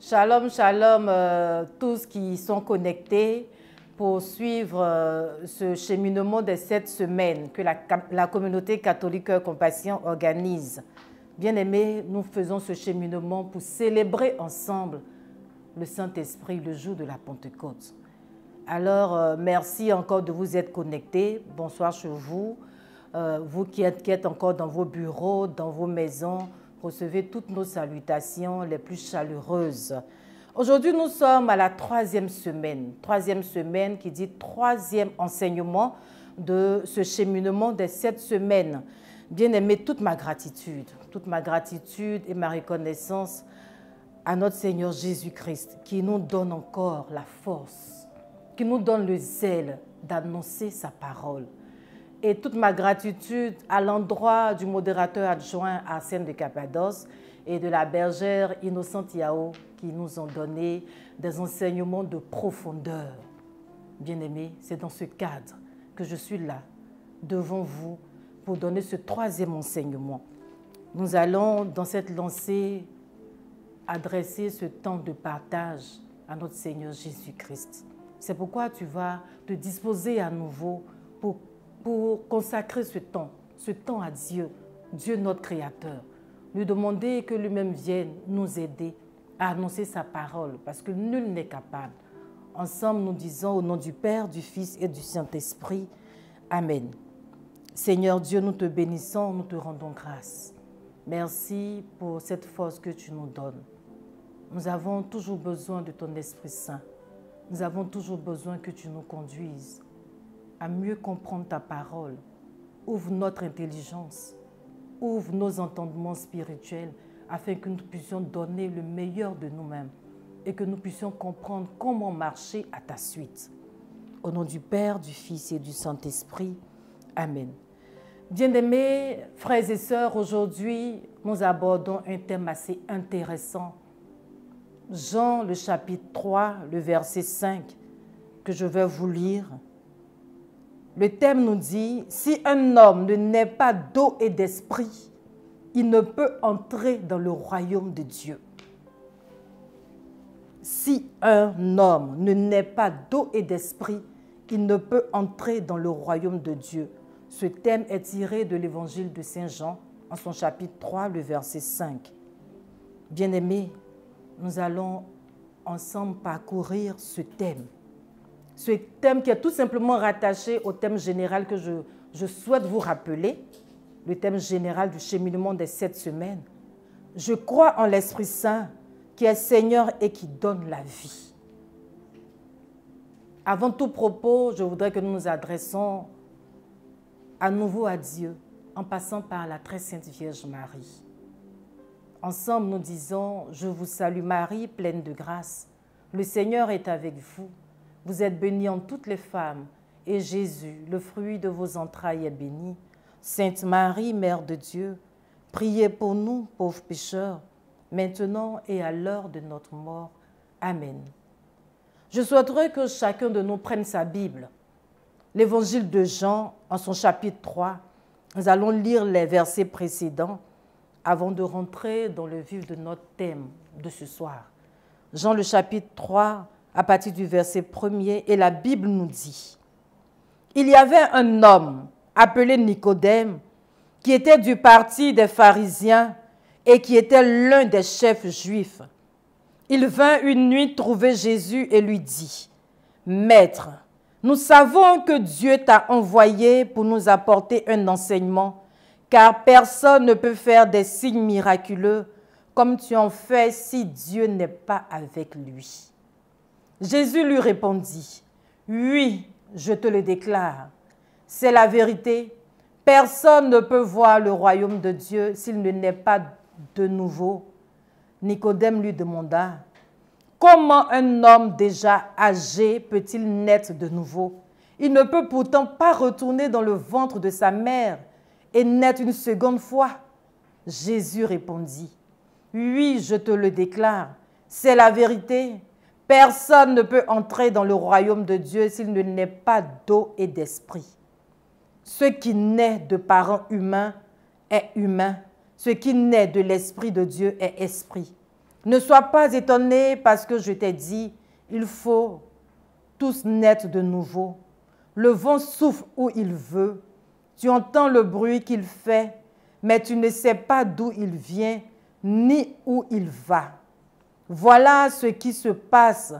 Shalom, shalom, tous qui sont connectés pour suivre ce cheminement de 7 semaines que la communauté catholique Cœur Compassion organise. Bien-aimés, nous faisons ce cheminement pour célébrer ensemble le Saint-Esprit le jour de la Pentecôte. Alors, merci encore de vous être connectés. Bonsoir chez vous. Vous qui êtes encore dans vos bureaux, dans vos maisons, recevez toutes nos salutations les plus chaleureuses. Aujourd'hui, nous sommes à la troisième semaine qui dit troisième enseignement de ce cheminement des 7 semaines. Bien-aimés, toute ma gratitude et ma reconnaissance à notre Seigneur Jésus-Christ qui nous donne encore la force, qui nous donne le zèle d'annoncer sa parole. Et toute ma gratitude à l'endroit du modérateur adjoint Arsène de Cappadoce et de la bergère Innocente Yao qui nous ont donné des enseignements de profondeur. Bien-aimés, c'est dans ce cadre que je suis là, devant vous, pour donner ce troisième enseignement. Nous allons, dans cette lancée, adresser ce temps de partage à notre Seigneur Jésus-Christ. C'est pourquoi tu vas te disposer à nouveau pour consacrer ce temps à Dieu, Dieu notre Créateur. Lui demander que lui-même vienne nous aider à annoncer sa parole, parce que nul n'est capable. Ensemble, nous disons au nom du Père, du Fils et du Saint-Esprit. Amen. Seigneur Dieu, nous te bénissons, nous te rendons grâce. Merci pour cette force que tu nous donnes. Nous avons toujours besoin de ton Esprit Saint. Nous avons toujours besoin que tu nous conduises à mieux comprendre ta parole. Ouvre notre intelligence, ouvre nos entendements spirituels afin que nous puissions donner le meilleur de nous-mêmes et que nous puissions comprendre comment marcher à ta suite. Au nom du Père, du Fils et du Saint-Esprit. Amen. Bien-aimés frères et sœurs, aujourd'hui, nous abordons un thème assez intéressant. Jean, le chapitre 3, le verset 5, que je vais vous lire. Le thème nous dit, si un homme ne naît pas d'eau et d'esprit, il ne peut entrer dans le royaume de Dieu. Si un homme ne naît pas d'eau et d'esprit, il ne peut entrer dans le royaume de Dieu. Ce thème est tiré de l'évangile de Saint Jean, en son chapitre 3, le verset 5. Bien-aimés, nous allons ensemble parcourir ce thème. Ce thème qui est tout simplement rattaché au thème général que je souhaite vous rappeler, le thème général du cheminement des 7 semaines. Je crois en l'Esprit Saint qui est Seigneur et qui donne la vie. Avant tout propos, je voudrais que nous nous adressions à nouveau à Dieu en passant par la très sainte Vierge Marie. Ensemble, nous disons, je vous salue Marie, pleine de grâce. Le Seigneur est avec vous. Vous êtes bénie en toutes les femmes, et Jésus, le fruit de vos entrailles, est béni. Sainte Marie, Mère de Dieu, priez pour nous, pauvres pécheurs, maintenant et à l'heure de notre mort. Amen. Je souhaiterais que chacun de nous prenne sa Bible. L'évangile de Jean, en son chapitre 3, nous allons lire les versets précédents avant de rentrer dans le vif de notre thème de ce soir. Jean, le chapitre 3, à partir du verset 1er, et la Bible nous dit, « Il y avait un homme appelé Nicodème qui était du parti des pharisiens et qui était l'un des chefs juifs. Il vint une nuit trouver Jésus et lui dit, « Maître, nous savons que Dieu t'a envoyé pour nous apporter un enseignement, car personne ne peut faire des signes miraculeux comme tu en fais si Dieu n'est pas avec lui. » Jésus lui répondit, « Oui, je te le déclare, c'est la vérité. Personne ne peut voir le royaume de Dieu s'il ne naît pas de nouveau. » Nicodème lui demanda, « Comment un homme déjà âgé peut-il naître de nouveau? Il ne peut pourtant pas retourner dans le ventre de sa mère et naître une seconde fois. » Jésus répondit, « Oui, je te le déclare, c'est la vérité. Personne ne peut entrer dans le royaume de Dieu s'il ne naît pas d'eau et d'esprit. Ce qui naît de parents humains est humain. Ce qui naît de l'Esprit de Dieu est esprit. Ne sois pas étonné parce que je t'ai dit, il faut tous naître de nouveau. Le vent souffle où il veut. Tu entends le bruit qu'il fait, mais tu ne sais pas d'où il vient ni où il va. Voilà ce qui se passe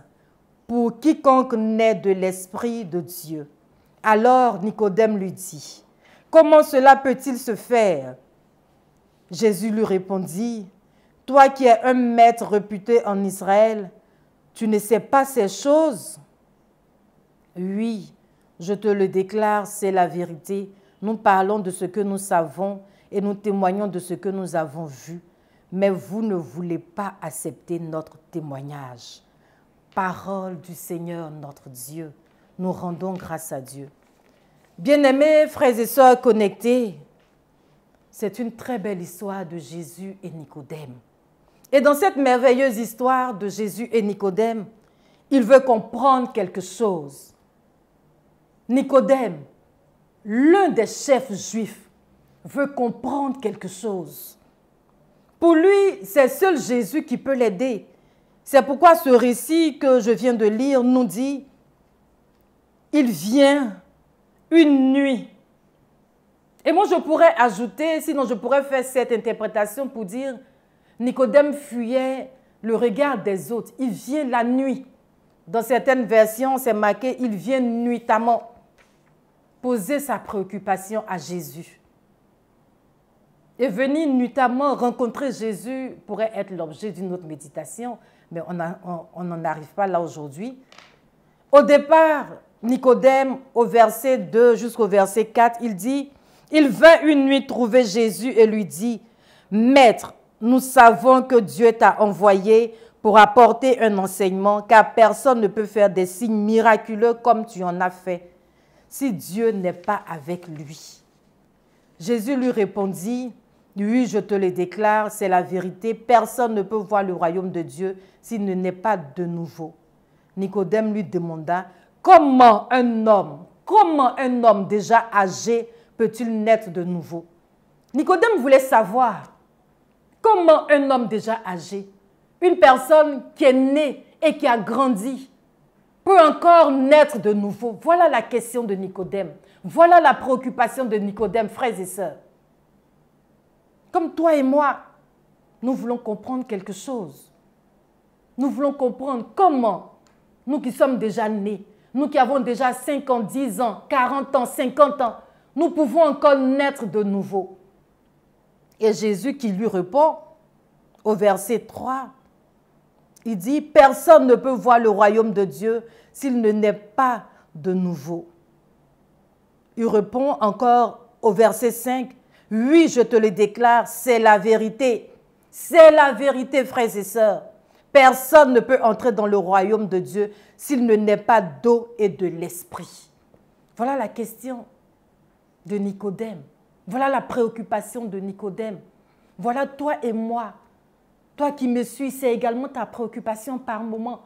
pour quiconque naît de l'Esprit de Dieu. Alors Nicodème lui dit, « Comment cela peut-il se faire ?» Jésus lui répondit, « Toi qui es un maître réputé en Israël, tu ne sais pas ces choses? Oui, je te le déclare, c'est la vérité. Nous parlons de ce que nous savons et nous témoignons de ce que nous avons vu. Mais vous ne voulez pas accepter notre témoignage. » Parole du Seigneur notre Dieu. Nous rendons grâce à Dieu. Bien-aimés frères et sœurs connectés, c'est une très belle histoire de Jésus et Nicodème. Et dans cette merveilleuse histoire de Jésus et Nicodème, il veut comprendre quelque chose. Nicodème, l'un des chefs juifs, veut comprendre quelque chose. Pour lui, c'est seul Jésus qui peut l'aider. C'est pourquoi ce récit que je viens de lire nous dit, il vient une nuit. Et moi, je pourrais ajouter, sinon je pourrais faire cette interprétation pour dire, Nicodème fuyait le regard des autres. Il vient la nuit. Dans certaines versions, c'est marqué, il vient nuitamment poser sa préoccupation à Jésus. Et venir nuitamment rencontrer Jésus pourrait être l'objet d'une autre méditation, mais on n'en arrive pas là aujourd'hui. Au départ, Nicodème, au verset 2 jusqu'au verset 4, il dit, « Il vint une nuit trouver Jésus et lui dit, « Maître, nous savons que Dieu t'a envoyé pour apporter un enseignement, car personne ne peut faire des signes miraculeux comme tu en as fait, si Dieu n'est pas avec lui. » Jésus lui répondit, « Oui, je te le déclare, c'est la vérité. Personne ne peut voir le royaume de Dieu s'il ne naît pas de nouveau. » Nicodème lui demanda, « Comment un homme déjà âgé peut-il naître de nouveau? » Nicodème voulait savoir comment un homme déjà âgé, une personne qui est née et qui a grandi, peut encore naître de nouveau. Voilà la question de Nicodème. Voilà la préoccupation de Nicodème, frères et sœurs. Comme toi et moi, nous voulons comprendre quelque chose. Nous voulons comprendre comment, nous qui sommes déjà nés, nous qui avons déjà 5 ans, 10 ans, 40 ans, 50 ans, nous pouvons encore naître de nouveau. Et Jésus qui lui répond au verset 3, il dit, « Personne ne peut voir le royaume de Dieu s'il ne naît pas de nouveau. » Il répond encore au verset 5, « Oui, je te le déclare, c'est la vérité. C'est la vérité, frères et sœurs. Personne ne peut entrer dans le royaume de Dieu s'il ne naît pas d'eau et de l'esprit. » Voilà la question de Nicodème. Voilà la préoccupation de Nicodème. Voilà toi et moi. Toi qui me suis, c'est également ta préoccupation par moment.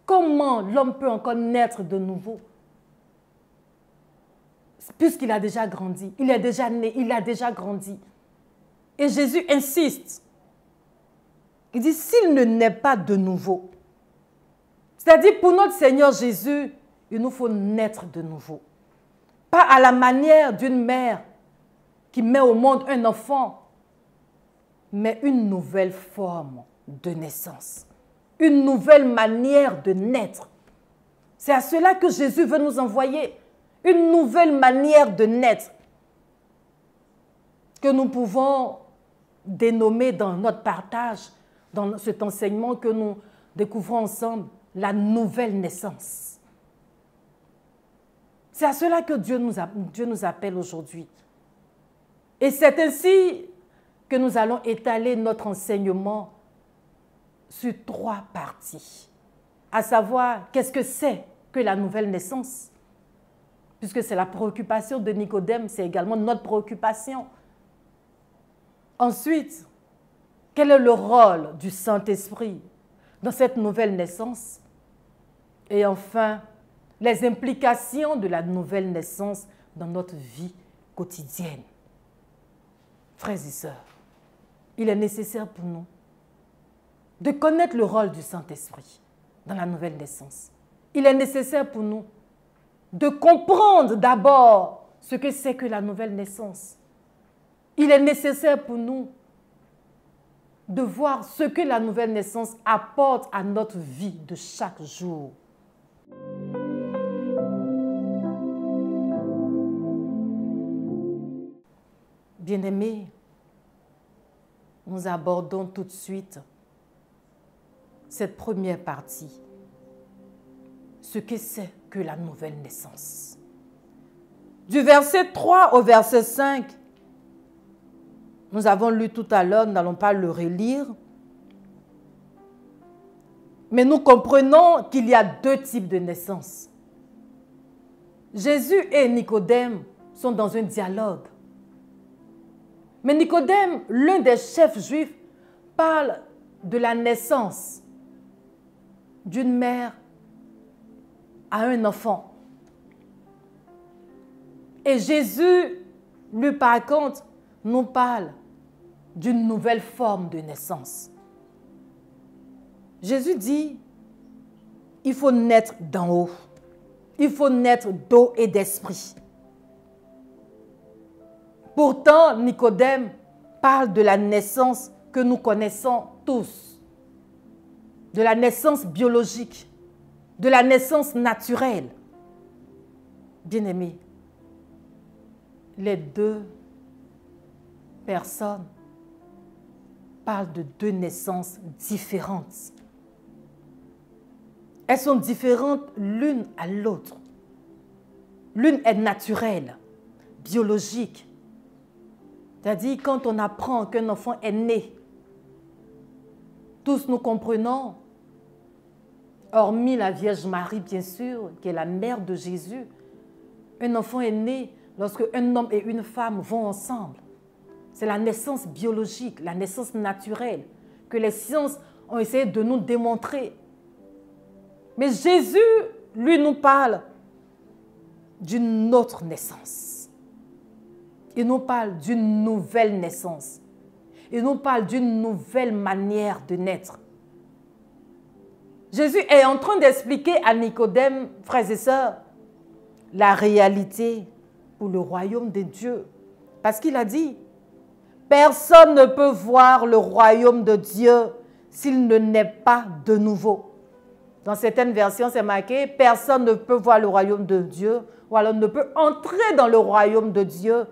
Comment l'homme peut encore naître de nouveau? Puisqu'il a déjà grandi, il est déjà né, il a déjà grandi. Et Jésus insiste. Il dit, s'il ne naît pas de nouveau, c'est-à-dire pour notre Seigneur Jésus, il nous faut naître de nouveau. Pas à la manière d'une mère qui met au monde un enfant, mais une nouvelle forme de naissance, une nouvelle manière de naître. C'est à cela que Jésus veut nous envoyer, une nouvelle manière de naître que nous pouvons dénommer dans notre partage, dans cet enseignement que nous découvrons ensemble, la nouvelle naissance. C'est à cela que Dieu nous appelle aujourd'hui. Et c'est ainsi que nous allons étaler notre enseignement sur 3 parties. À savoir, qu'est-ce que c'est que la nouvelle naissance? Puisque c'est la préoccupation de Nicodème, c'est également notre préoccupation. Ensuite, quel est le rôle du Saint-Esprit dans cette nouvelle naissance? Et enfin, les implications de la nouvelle naissance dans notre vie quotidienne. Frères et sœurs, il est nécessaire pour nous de connaître le rôle du Saint-Esprit dans la nouvelle naissance. Il est nécessaire pour nous de comprendre d'abord ce que c'est que la nouvelle naissance. Il est nécessaire pour nous de voir ce que la nouvelle naissance apporte à notre vie de chaque jour. Bien-aimés, nous abordons tout de suite cette première partie. Ce que c'est que la nouvelle naissance. Du verset 3 au verset 5, nous avons lu tout à l'heure, nous n'allons pas le relire. Mais nous comprenons qu'il y a deux types de naissance. Jésus et Nicodème sont dans un dialogue. Mais Nicodème, l'un des chefs juifs, parle de la naissance d'une mère à un enfant. Et Jésus, lui par contre, nous parle d'une nouvelle forme de naissance. Jésus dit, il faut naître d'en haut. Il faut naître d'eau et d'esprit. Pourtant, Nicodème parle de la naissance que nous connaissons tous, de la naissance biologique, de la naissance naturelle. Bien-aimés, les deux personnes parlent de deux naissances différentes. Elles sont différentes l'une à l'autre. L'une est naturelle, biologique. C'est-à-dire, quand on apprend qu'un enfant est né, tous nous comprenons, hormis la Vierge Marie, bien sûr, qui est la mère de Jésus, un enfant est né lorsque un homme et une femme vont ensemble. C'est la naissance biologique, la naissance naturelle, que les sciences ont essayé de nous démontrer. Mais Jésus, lui, nous parle d'une autre naissance. Il nous parle d'une nouvelle naissance. Il nous parle d'une nouvelle manière de naître. Jésus est en train d'expliquer à Nicodème, frères et sœurs, la réalité pour le royaume de Dieu. Parce qu'il a dit, personne ne peut voir le royaume de Dieu s'il ne naît pas de nouveau. Dans certaines versions, c'est marqué, personne ne peut voir le royaume de Dieu, ou alors ne peut entrer dans le royaume de Dieu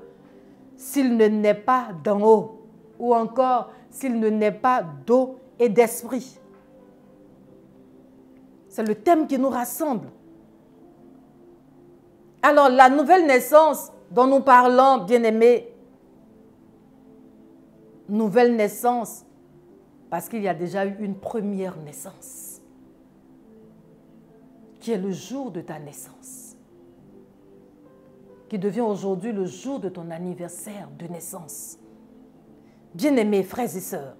s'il ne naît pas d'en haut, ou encore s'il ne naît pas d'eau et d'esprit. C'est le thème qui nous rassemble. Alors, la nouvelle naissance dont nous parlons, bien-aimés, nouvelle naissance, parce qu'il y a déjà eu une première naissance, qui est le jour de ta naissance, qui devient aujourd'hui le jour de ton anniversaire de naissance. Bien-aimés frères et sœurs,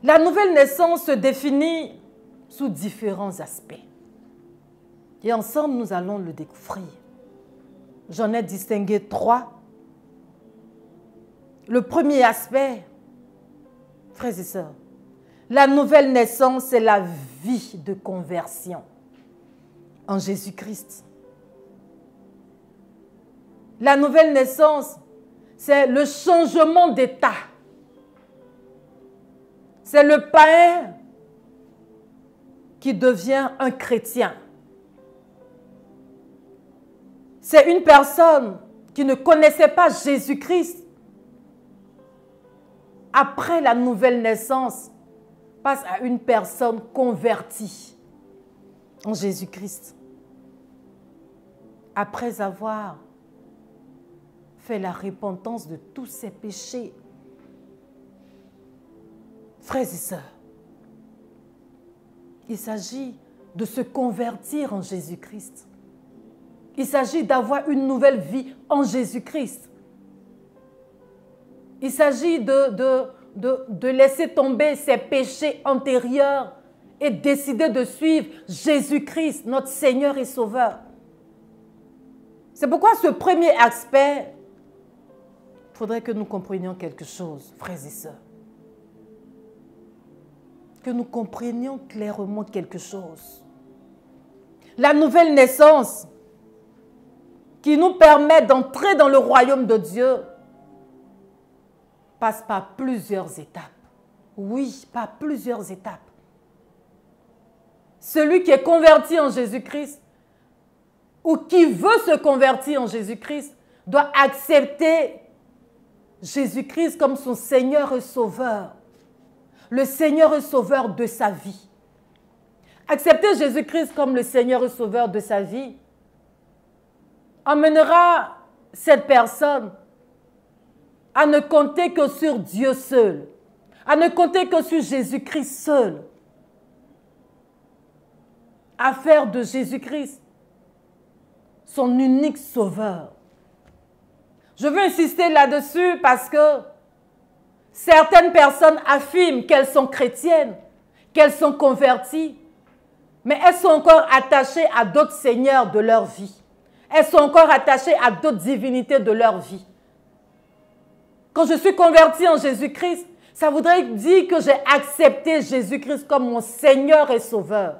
la nouvelle naissance se définit sous différents aspects. Et ensemble, nous allons le découvrir. J'en ai distingué 3. Le premier aspect, frères et sœurs, la nouvelle naissance, c'est la vie de conversion en Jésus-Christ. La nouvelle naissance, c'est le changement d'état. C'est le païen qui devient un chrétien. C'est une personne qui ne connaissait pas Jésus-Christ. Après la nouvelle naissance, passe à une personne convertie en Jésus-Christ. Après avoir fait la repentance de tous ses péchés. Frères et sœurs, il s'agit de se convertir en Jésus-Christ. Il s'agit d'avoir une nouvelle vie en Jésus-Christ. Il s'agit de laisser tomber ses péchés antérieurs et décider de suivre Jésus-Christ, notre Seigneur et Sauveur. C'est pourquoi ce premier aspect, il faudrait que nous comprenions quelque chose, frères et sœurs. que nous comprenions clairement quelque chose. La nouvelle naissance qui nous permet d'entrer dans le royaume de Dieu passe par plusieurs étapes. Oui, par plusieurs étapes. Celui qui est converti en Jésus-Christ ou qui veut se convertir en Jésus-Christ doit accepter Jésus-Christ comme son Seigneur et Sauveur. Le Seigneur et Sauveur de sa vie. Accepter Jésus-Christ comme le Seigneur et Sauveur de sa vie emmènera cette personne à ne compter que sur Dieu seul, à ne compter que sur Jésus-Christ seul, à faire de Jésus-Christ son unique sauveur. Je veux insister là-dessus parce que certaines personnes affirment qu'elles sont chrétiennes, qu'elles sont converties, mais elles sont encore attachées à d'autres seigneurs de leur vie. Elles sont encore attachées à d'autres divinités de leur vie. Quand je suis convertie en Jésus-Christ, ça voudrait dire que j'ai accepté Jésus-Christ comme mon Seigneur et Sauveur.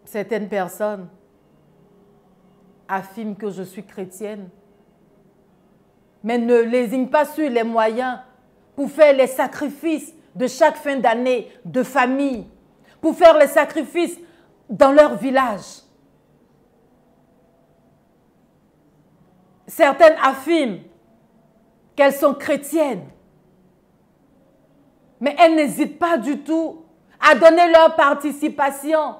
Certaines personnes affirment que je suis chrétienne, mais ne lésignent pas sur les moyens pour faire les sacrifices de chaque fin d'année, de famille, pour faire les sacrifices dans leur village. Certaines affirment qu'elles sont chrétiennes, mais elles n'hésitent pas du tout à donner leur participation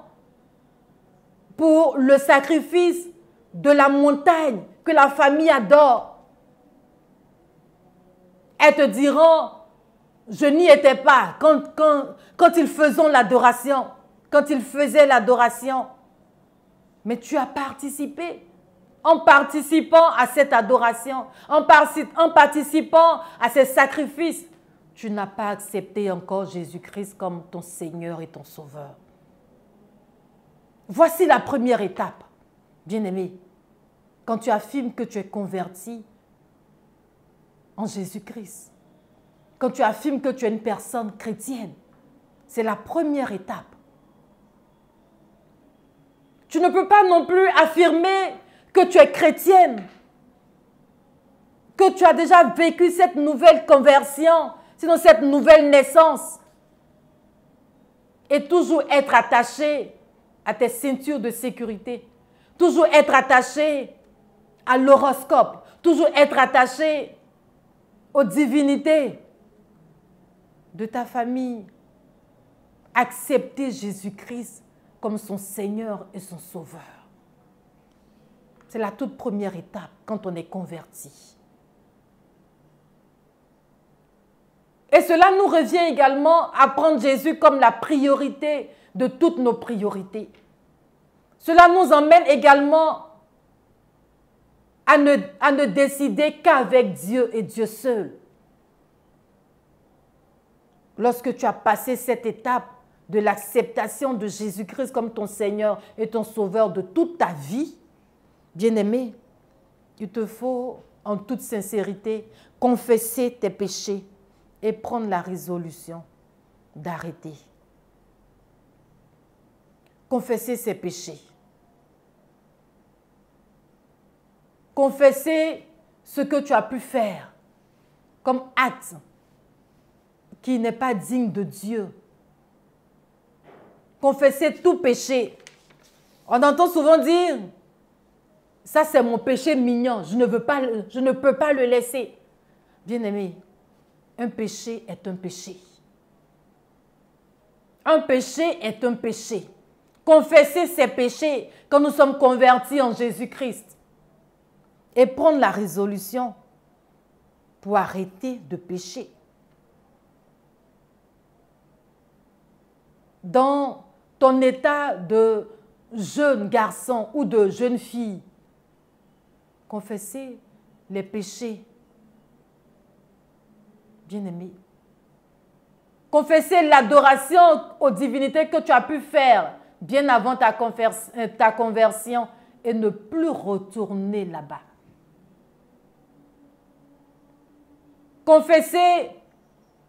pour le sacrifice de la montagne que la famille adore. Elles te diront, je n'y étais pas quand ils faisaient l'adoration, quand ils faisaient l'adoration. Mais tu as participé. En participant à cette adoration, en participant à ces sacrifices, tu n'as pas accepté encore Jésus-Christ comme ton Seigneur et ton Sauveur. Voici la première étape, bien-aimé. Quand tu affirmes que tu es converti en Jésus-Christ, quand tu affirmes que tu es une personne chrétienne, c'est la première étape. Tu ne peux pas non plus affirmer que tu es chrétienne, que tu as déjà vécu cette nouvelle conversion, sinon cette nouvelle naissance, et toujours être attaché à tes ceintures de sécurité, toujours être attaché à l'horoscope, toujours être attaché aux divinités de ta famille. Accepter Jésus-Christ comme son Seigneur et son Sauveur. C'est la toute première étape quand on est converti. Et cela nous revient également à prendre Jésus comme la priorité de toutes nos priorités. Cela nous emmène également à ne décider qu'avec Dieu et Dieu seul. Lorsque tu as passé cette étape de l'acceptation de Jésus-Christ comme ton Seigneur et ton Sauveur de toute ta vie, bien-aimé, il te faut en toute sincérité confesser tes péchés et prendre la résolution d'arrêter. Confesser ses péchés. Confesser ce que tu as pu faire comme acte qui n'est pas digne de Dieu. Confesser tout péché. On entend souvent dire, ça c'est mon péché mignon, je ne peux pas le laisser. Bien-aimé, un péché est un péché. Un péché est un péché. Confesser ses péchés quand nous sommes convertis en Jésus-Christ et prendre la résolution pour arrêter de pécher. Dans ton état de jeune garçon ou de jeune fille, confesser les péchés. Bien-aimé. Confesser l'adoration aux divinités que tu as pu faire bien avant ta conversion et ne plus retourner là-bas. confesser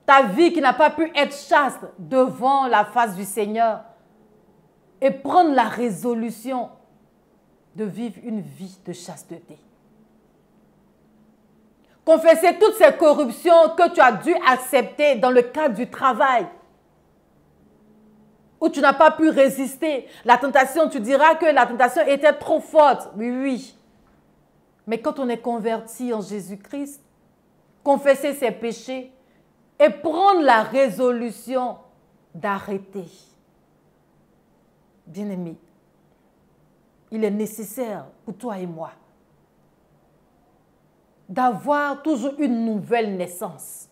ta vie qui n'a pas pu être chaste devant la face du Seigneur et prendre la résolution de vivre une vie de chasteté. Confesser toutes ces corruptions que tu as dû accepter dans le cadre du travail, où tu n'as pas pu résister. La tentation, tu diras que la tentation était trop forte. Oui, oui. Mais quand on est converti en Jésus-Christ, confesser ses péchés et prendre la résolution d'arrêter. Bien-aimé, il est nécessaire pour toi et moi d'avoir toujours une nouvelle naissance.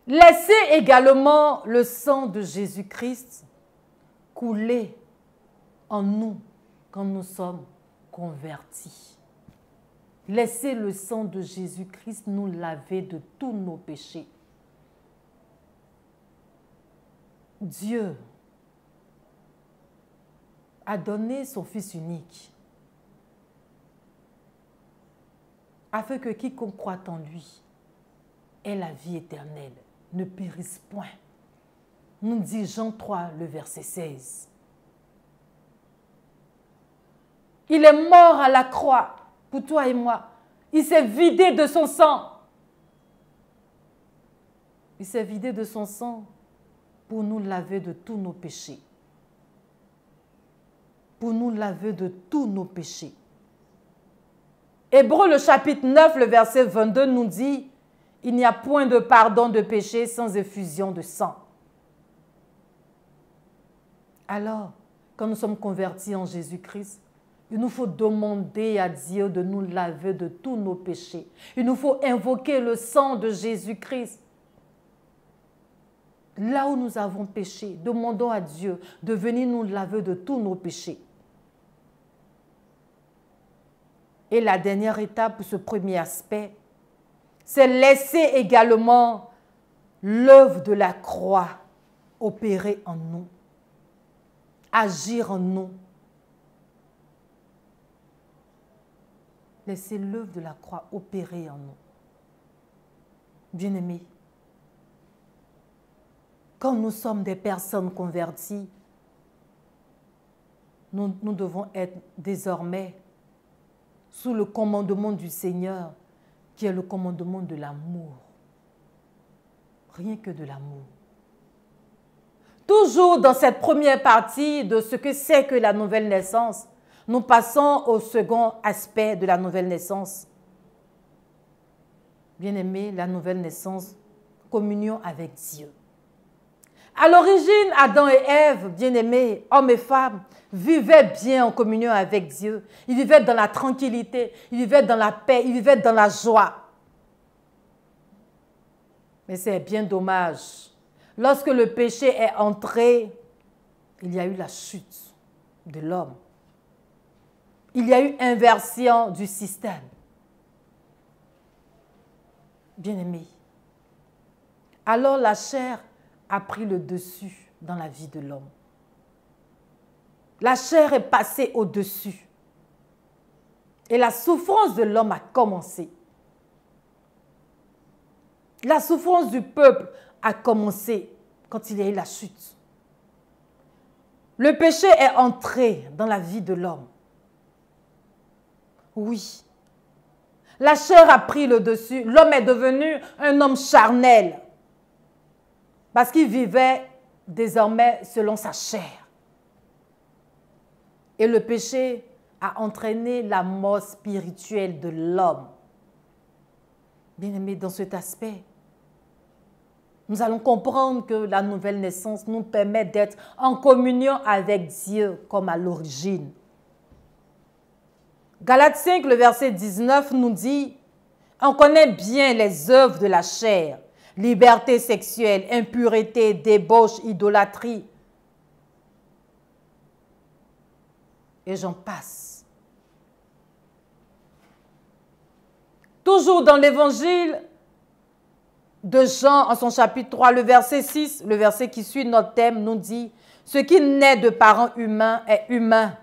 Laissez également le sang de Jésus-Christ couler en nous quand nous sommes convertis. Laissez le sang de Jésus-Christ nous laver de tous nos péchés. Dieu a donné son Fils unique afin que quiconque croit en lui ait la vie éternelle, ne périsse point. Nous dit Jean 3, le verset 16. Il est mort à la croix pour toi et moi. Il s'est vidé de son sang. Il s'est vidé de son sang pour nous laver de tous nos péchés. Pour nous laver de tous nos péchés. Hébreux, le chapitre 9, le verset 22 nous dit « Il n'y a point de pardon de péché sans effusion de sang. » Alors, quand nous sommes convertis en Jésus-Christ, il nous faut demander à Dieu de nous laver de tous nos péchés. Il nous faut invoquer le sang de Jésus-Christ. Là où nous avons péché, demandons à Dieu de venir nous laver de tous nos péchés. Et la dernière étape pour ce premier aspect, c'est laisser également l'œuvre de la croix opérer en nous, agir en nous. Laissez l'œuvre de la croix opérer en nous. Bien-aimés, quand nous sommes des personnes converties, nous devons être désormais sous le commandement du Seigneur, qui est le commandement de l'amour. Rien que de l'amour. Toujours dans cette première partie de ce que c'est que la nouvelle naissance, nous passons au second aspect de la nouvelle naissance. Bien-aimé, la nouvelle naissance, communion avec Dieu. À l'origine, Adam et Ève, bien-aimés, hommes et femmes, vivaient bien en communion avec Dieu. Ils vivaient dans la tranquillité, ils vivaient dans la paix, ils vivaient dans la joie. Mais c'est bien dommage. Lorsque le péché est entré, il y a eu la chute de l'homme. Il y a eu inversion du système. Bien-aimés, alors la chair a pris le dessus dans la vie de l'homme. La chair est passée au-dessus. Et la souffrance de l'homme a commencé. La souffrance du peuple a commencé quand il y a eu la chute. Le péché est entré dans la vie de l'homme. Oui. La chair a pris le dessus. L'homme est devenu un homme charnel. Parce qu'il vivait désormais selon sa chair. Et le péché a entraîné la mort spirituelle de l'homme. Bien-aimés, dans cet aspect, nous allons comprendre que la nouvelle naissance nous permet d'être en communion avec Dieu comme à l'origine. Galates 5, le verset 19 nous dit « On connaît bien les œuvres de la chair, liberté sexuelle, impureté, débauche, idolâtrie. » Et j'en passe. Toujours dans l'évangile de Jean, en son chapitre 3, le verset 6, le verset qui suit notre thème, nous dit « Ce qui naît de parents humains est humain.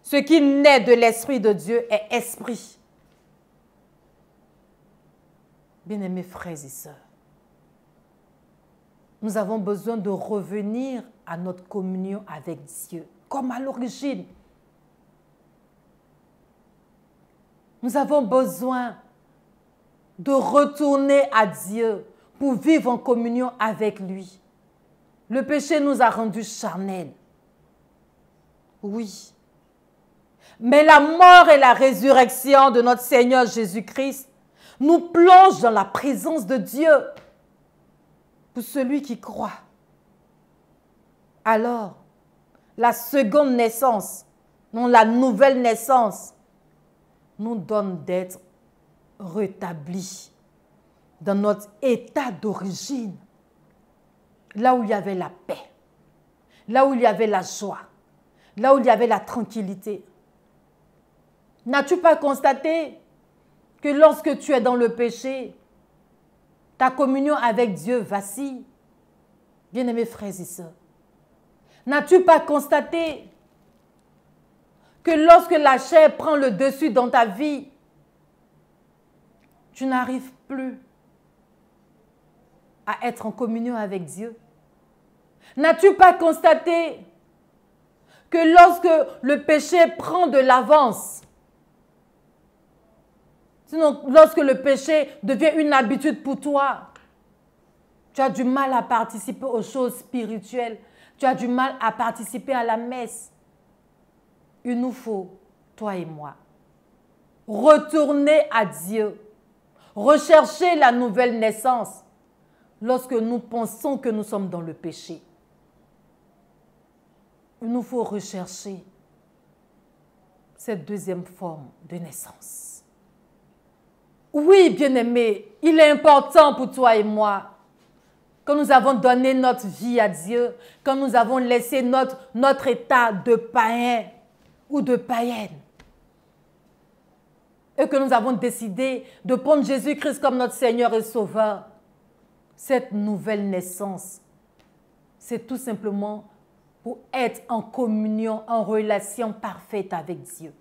Ce qui naît de l'Esprit de Dieu est esprit. » Bien-aimés frères et sœurs, nous avons besoin de revenir à notre communion avec Dieu, comme à l'origine. Nous avons besoin de retourner à Dieu pour vivre en communion avec lui. Le péché nous a rendus charnels. Oui. Mais la mort et la résurrection de notre Seigneur Jésus-Christ nous plongent dans la présence de Dieu pour celui qui croit. Alors, la seconde naissance, non la nouvelle naissance, nous donne d'être rétablis dans notre état d'origine, là où il y avait la paix, là où il y avait la joie, là où il y avait la tranquillité. N'as-tu pas constaté que lorsque tu es dans le péché, ta communion avec Dieu vacille? Bien-aimés frères et sœurs, n'as-tu pas constaté que lorsque la chair prend le dessus dans ta vie, tu n'arrives plus à être en communion avec Dieu? N'as-tu pas constaté que lorsque le péché prend de l'avance, sinon lorsque le péché devient une habitude pour toi, tu as du mal à participer aux choses spirituelles, tu as du mal à participer à la messe? Il nous faut, toi et moi, retourner à Dieu, rechercher la nouvelle naissance lorsque nous pensons que nous sommes dans le péché. Il nous faut rechercher cette deuxième forme de naissance. Oui, bien-aimé, il est important pour toi et moi, quand nous avons donné notre vie à Dieu, quand nous avons laissé notre état de païen ou de païenne, et que nous avons décidé de prendre Jésus-Christ comme notre Seigneur et Sauveur, cette nouvelle naissance, c'est tout simplement pour être en communion, en relation parfaite avec Dieu.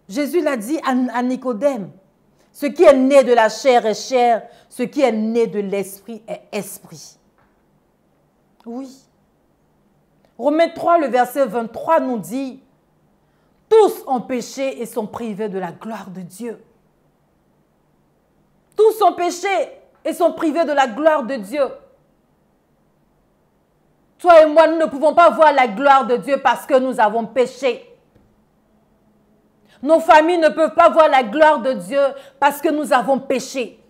Jésus l'a dit à Nicodème, ce qui est né de la chair est chair, ce qui est né de l'esprit est esprit. Oui. Romains 3, le verset 23 nous dit, tous ont péché et sont privés de la gloire de Dieu. Tous ont péché et sont privés de la gloire de Dieu. Toi et moi, nous ne pouvons pas voir la gloire de Dieu parce que nous avons péché. Nos familles ne peuvent pas voir la gloire de Dieu parce que nous avons péché.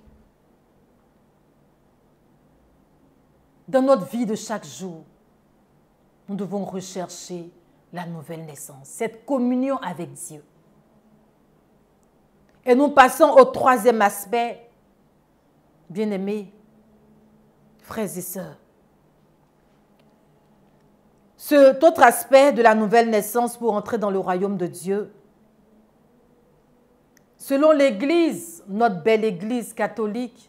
Dans notre vie de chaque jour, nous devons rechercher la nouvelle naissance, cette communion avec Dieu. Et nous passons au troisième aspect, bien-aimés, frères et sœurs. Cet autre aspect de la nouvelle naissance pour entrer dans le royaume de Dieu, selon l'Église, notre belle Église catholique,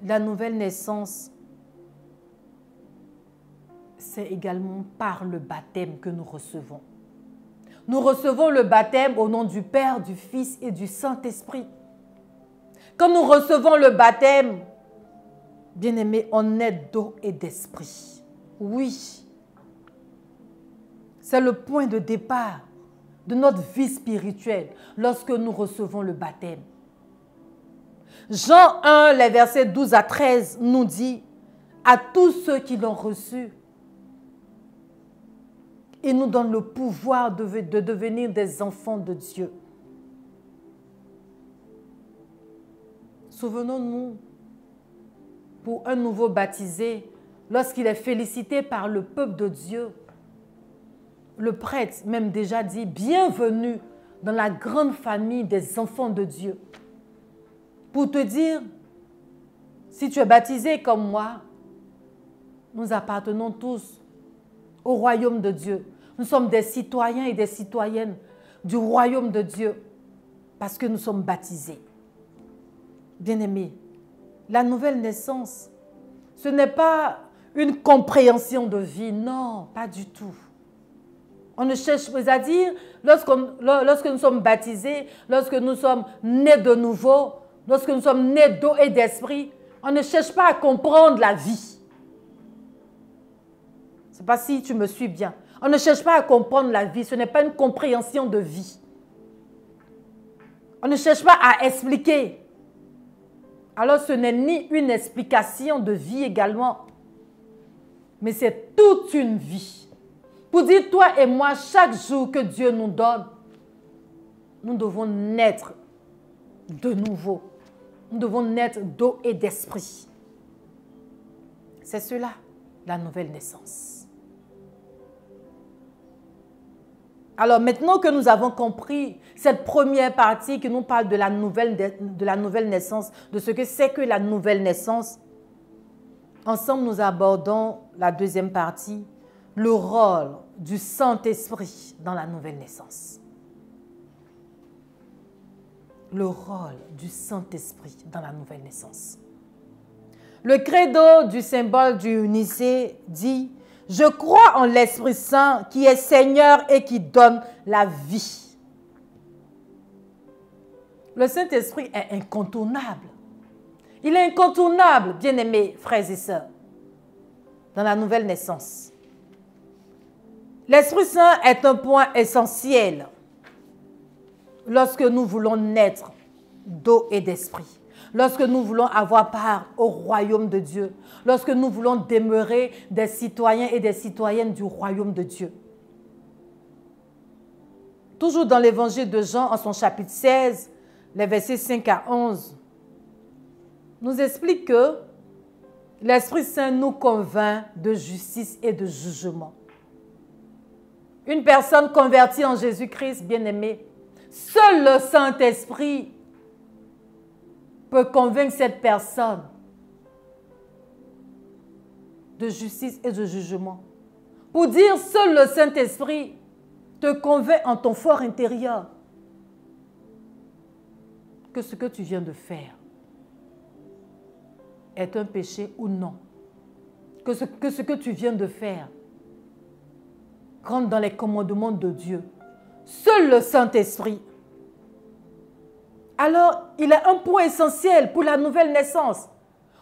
la nouvelle naissance, c'est également par le baptême que nous recevons. Nous recevons le baptême au nom du Père, du Fils et du Saint-Esprit. Quand nous recevons le baptême, bien-aimés, on est d'eau et d'esprit. Oui, c'est le point de départ de notre vie spirituelle lorsque nous recevons le baptême. Jean 1, les versets 12 à 13 nous dit, à tous ceux qui l'ont reçu, il nous donne le pouvoir de devenir des enfants de Dieu. Souvenons-nous, pour un nouveau baptisé, lorsqu'il est félicité par le peuple de Dieu, le prêtre même déjà dit, bienvenue dans la grande famille des enfants de Dieu. Pour te dire, si tu es baptisé comme moi, nous appartenons tous au royaume de Dieu. Nous sommes des citoyens et des citoyennes du royaume de Dieu parce que nous sommes baptisés. Bien-aimés, la nouvelle naissance, ce n'est pas une compréhension de vie, non, pas du tout. On ne cherche pas à dire, lorsque nous sommes baptisés, lorsque nous sommes nés de nouveau, lorsque nous sommes nés d'eau et d'esprit, on ne cherche pas à comprendre la vie. Je ne sais pas si tu me suis bien. On ne cherche pas à comprendre la vie. Ce n'est pas une compréhension de vie. On ne cherche pas à expliquer. Alors ce n'est ni une explication de vie également, mais c'est toute une vie. Pour dire, toi et moi, chaque jour que Dieu nous donne, nous devons naître de nouveau. Nous devons naître d'eau et d'esprit. C'est cela, la nouvelle naissance. Alors maintenant que nous avons compris cette première partie qui nous parle de la nouvelle naissance, de ce que c'est que la nouvelle naissance, ensemble nous abordons la deuxième partie, le rôle du Saint-Esprit dans la nouvelle naissance. Le rôle du Saint-Esprit dans la nouvelle naissance. Le credo du symbole du Nicée dit « Je crois en l'Esprit Saint qui est Seigneur et qui donne la vie. » Le Saint-Esprit est incontournable. Il est incontournable, bien-aimés frères et sœurs, dans la nouvelle naissance. L'Esprit Saint est un point essentiel lorsque nous voulons naître d'eau et d'esprit, lorsque nous voulons avoir part au royaume de Dieu, lorsque nous voulons demeurer des citoyens et des citoyennes du royaume de Dieu. Toujours dans l'évangile de Jean, en son chapitre 16, les versets 5 à 11, nous explique que l'Esprit Saint nous convainc de justice et de jugement. Une personne convertie en Jésus-Christ, bien-aimé, seul le Saint-Esprit peut convaincre cette personne de justice et de jugement. Pour dire, seul le Saint-Esprit te convainc en ton fort intérieur que ce que tu viens de faire est un péché ou non. Que ce que tu viens de faire rentre dans les commandements de Dieu. Seul le Saint-Esprit. Alors, il est un point essentiel pour la nouvelle naissance.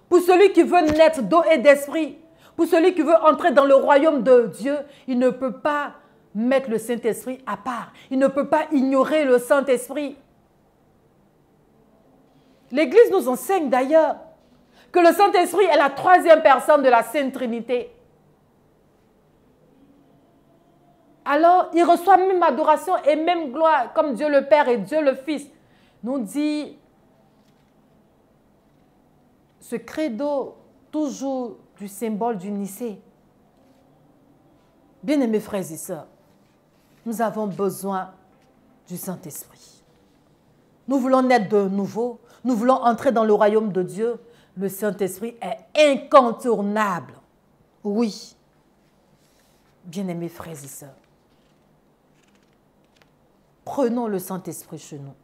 Pour celui qui veut naître d'eau et d'esprit, pour celui qui veut entrer dans le royaume de Dieu, il ne peut pas mettre le Saint-Esprit à part. Il ne peut pas ignorer le Saint-Esprit. L'Église nous enseigne d'ailleurs que le Saint-Esprit est la troisième personne de la Sainte Trinité. Alors, il reçoit même adoration et même gloire, comme Dieu le Père et Dieu le Fils. Nous dit ce credo, toujours du symbole du Nicée. Bien-aimés frères et sœurs, nous avons besoin du Saint-Esprit. Nous voulons naître de nouveau, nous voulons entrer dans le royaume de Dieu. Le Saint-Esprit est incontournable. Oui, bien-aimés frères et sœurs, prenons le Saint-Esprit chez nous.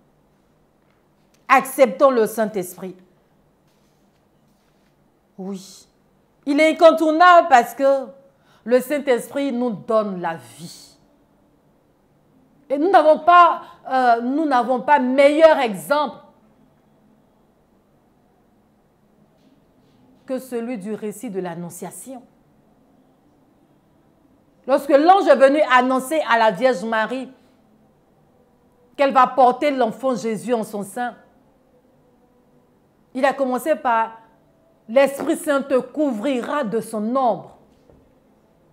Acceptons le Saint-Esprit. Oui, il est incontournable parce que le Saint-Esprit nous donne la vie. Et nous n'avons pas meilleur exemple que celui du récit de l'Annonciation. Lorsque l'ange est venu annoncer à la Vierge Marie qu'elle va porter l'enfant Jésus en son sein, il a commencé par « L'Esprit Saint te couvrira de son ombre ».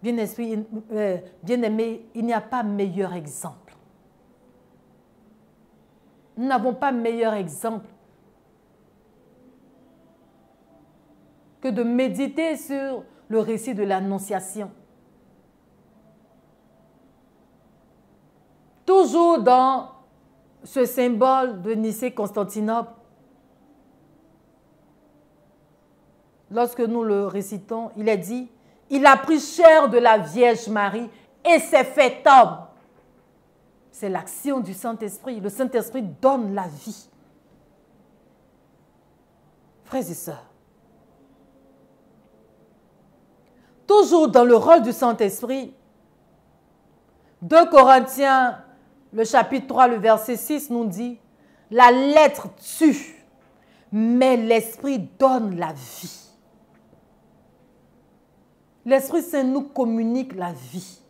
Bien-aimé, il n'y a pas meilleur exemple. Nous n'avons pas meilleur exemple que de méditer sur le récit de l'Annonciation. Toujours dans ce symbole de Nicée-Constantinople, lorsque nous le récitons, il est dit « Il a pris chair de la Vierge Marie et s'est fait homme ». C'est l'action du Saint-Esprit. Le Saint-Esprit donne la vie. Frères et sœurs, toujours dans le rôle du Saint-Esprit, 2 Corinthiens, le chapitre 3, le verset 6 nous dit « La lettre tue, mais l'Esprit donne la vie. L'Esprit Saint nous communique la vie.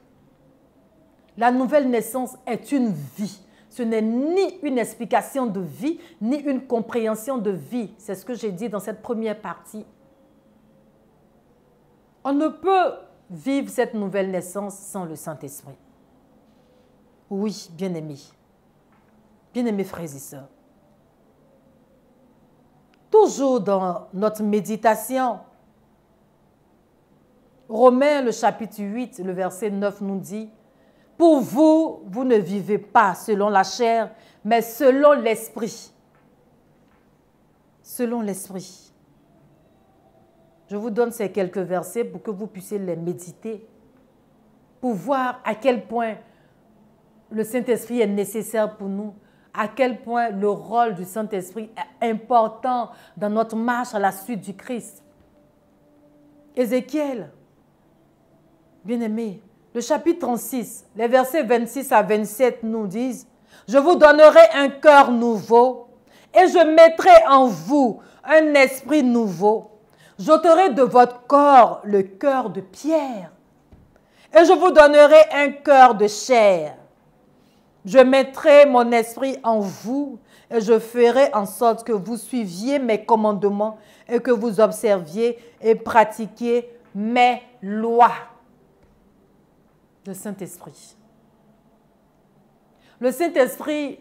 La nouvelle naissance est une vie. Ce n'est ni une explication de vie, ni une compréhension de vie. C'est ce que j'ai dit dans cette première partie. On ne peut vivre cette nouvelle naissance sans le Saint-Esprit. Oui, bien-aimés. Bien-aimés frères et sœurs. Toujours dans notre méditation, Romains, le chapitre 8, le verset 9 nous dit: « Pour vous, vous ne vivez pas selon la chair, mais selon l'Esprit. » Selon l'Esprit. Je vous donne ces quelques versets pour que vous puissiez les méditer, pour voir à quel point le Saint-Esprit est nécessaire pour nous, à quel point le rôle du Saint-Esprit est important dans notre marche à la suite du Christ. Ézéchiel, bien-aimé, le chapitre 36, les versets 26 à 27 nous disent: « Je vous donnerai un cœur nouveau et je mettrai en vous un esprit nouveau. J'ôterai de votre corps le cœur de pierre et je vous donnerai un cœur de chair. Je mettrai mon esprit en vous et je ferai en sorte que vous suiviez mes commandements et que vous observiez et pratiquiez mes lois. » Le Saint-Esprit. Le Saint-Esprit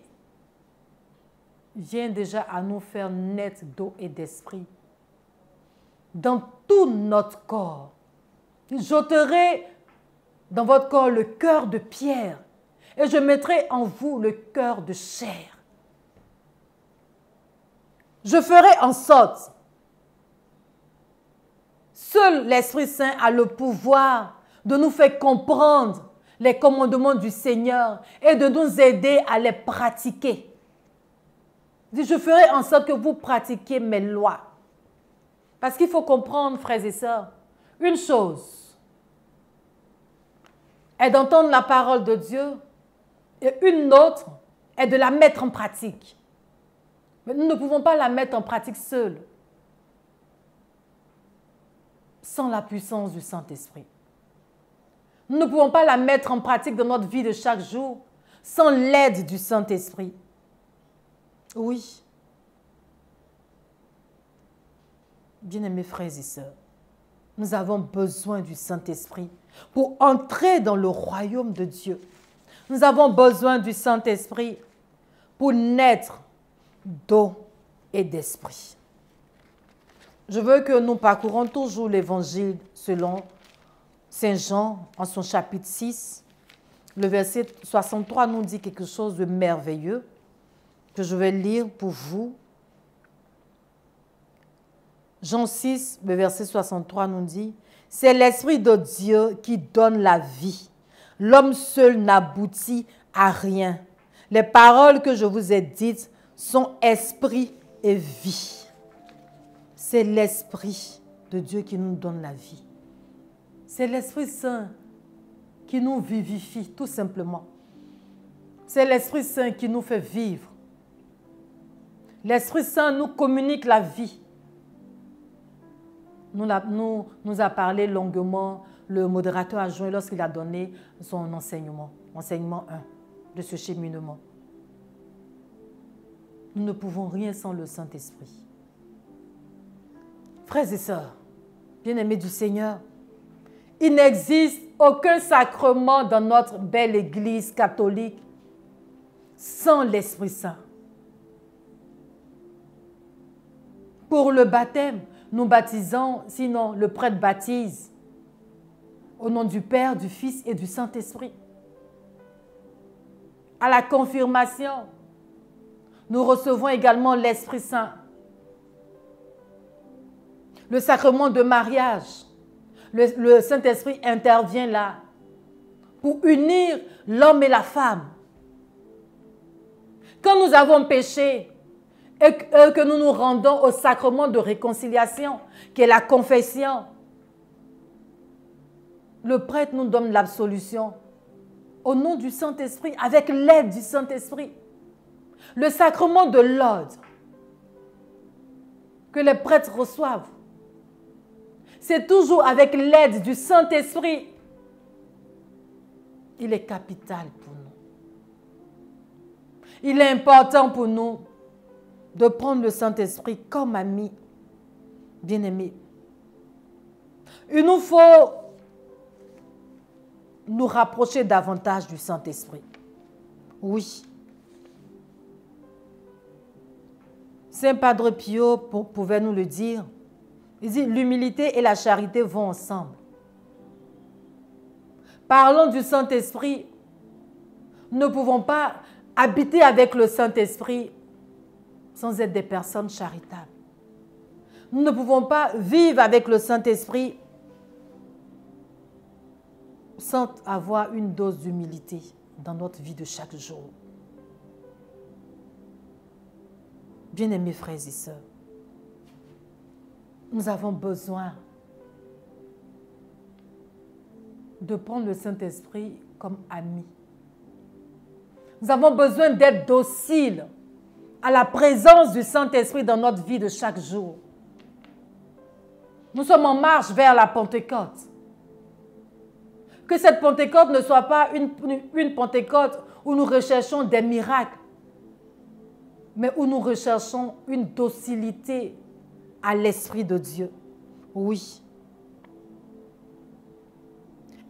vient déjà à nous faire naître d'eau et d'esprit dans tout notre corps. J'ôterai dans votre corps le cœur de pierre et je mettrai en vous le cœur de chair. Je ferai en sorte, seul l'Esprit Saint a le pouvoir de nous faire comprendre les commandements du Seigneur et de nous aider à les pratiquer. Je ferai en sorte que vous pratiquiez mes lois. Parce qu'il faut comprendre, frères et sœurs, une chose est d'entendre la parole de Dieu et une autre est de la mettre en pratique. Mais nous ne pouvons pas la mettre en pratique seuls, sans la puissance du Saint-Esprit. Nous ne pouvons pas la mettre en pratique dans notre vie de chaque jour sans l'aide du Saint-Esprit. Oui. Bien-aimés frères et sœurs, nous avons besoin du Saint-Esprit pour entrer dans le royaume de Dieu. Nous avons besoin du Saint-Esprit pour naître d'eau et d'esprit. Je veux que nous parcourons toujours l'Évangile selon Saint Jean en son chapitre 6. Le verset 63 nous dit quelque chose de merveilleux que je vais lire pour vous. Jean 6, le verset 63 nous dit: « C'est l'Esprit de Dieu qui donne la vie. L'homme seul n'aboutit à rien. Les paroles que je vous ai dites sont esprit et vie. » C'est l'Esprit de Dieu qui nous donne la vie. C'est l'Esprit Saint qui nous vivifie, tout simplement. C'est l'Esprit Saint qui nous fait vivre. L'Esprit Saint nous communique la vie. Nous a parlé longuement le modérateur adjoint lorsqu'il a donné son enseignement 1 de ce cheminement. Nous ne pouvons rien sans le Saint-Esprit. Frères et sœurs, bien-aimés du Seigneur, il n'existe aucun sacrement dans notre belle Église catholique sans l'Esprit Saint. Pour le baptême, nous baptisons, sinon le prêtre baptise au nom du Père, du Fils et du Saint-Esprit. À la confirmation, nous recevons également l'Esprit Saint. Le sacrement de mariage, le Saint-Esprit intervient là pour unir l'homme et la femme. Quand nous avons péché et que nous nous rendons au sacrement de réconciliation, qui est la confession, le prêtre nous donne l'absolution au nom du Saint-Esprit, avec l'aide du Saint-Esprit. Le sacrement de l'ordre, que les prêtres reçoivent. C'est toujours avec l'aide du Saint-Esprit. Il est capital pour nous. Il est important pour nous de prendre le Saint-Esprit comme ami bien-aimé. Il nous faut nous rapprocher davantage du Saint-Esprit. Oui. Saint Padre Pio pouvait nous le dire. Il dit, l'humilité et la charité vont ensemble. Parlons du Saint-Esprit. Nous ne pouvons pas habiter avec le Saint-Esprit sans être des personnes charitables. Nous ne pouvons pas vivre avec le Saint-Esprit sans avoir une dose d'humilité dans notre vie de chaque jour. Bien-aimés frères et sœurs, nous avons besoin de prendre le Saint-Esprit comme ami. Nous avons besoin d'être dociles à la présence du Saint-Esprit dans notre vie de chaque jour. Nous sommes en marche vers la Pentecôte. Que cette Pentecôte ne soit pas une Pentecôte où nous recherchons des miracles, mais où nous recherchons une docilité à l'Esprit de Dieu. Oui.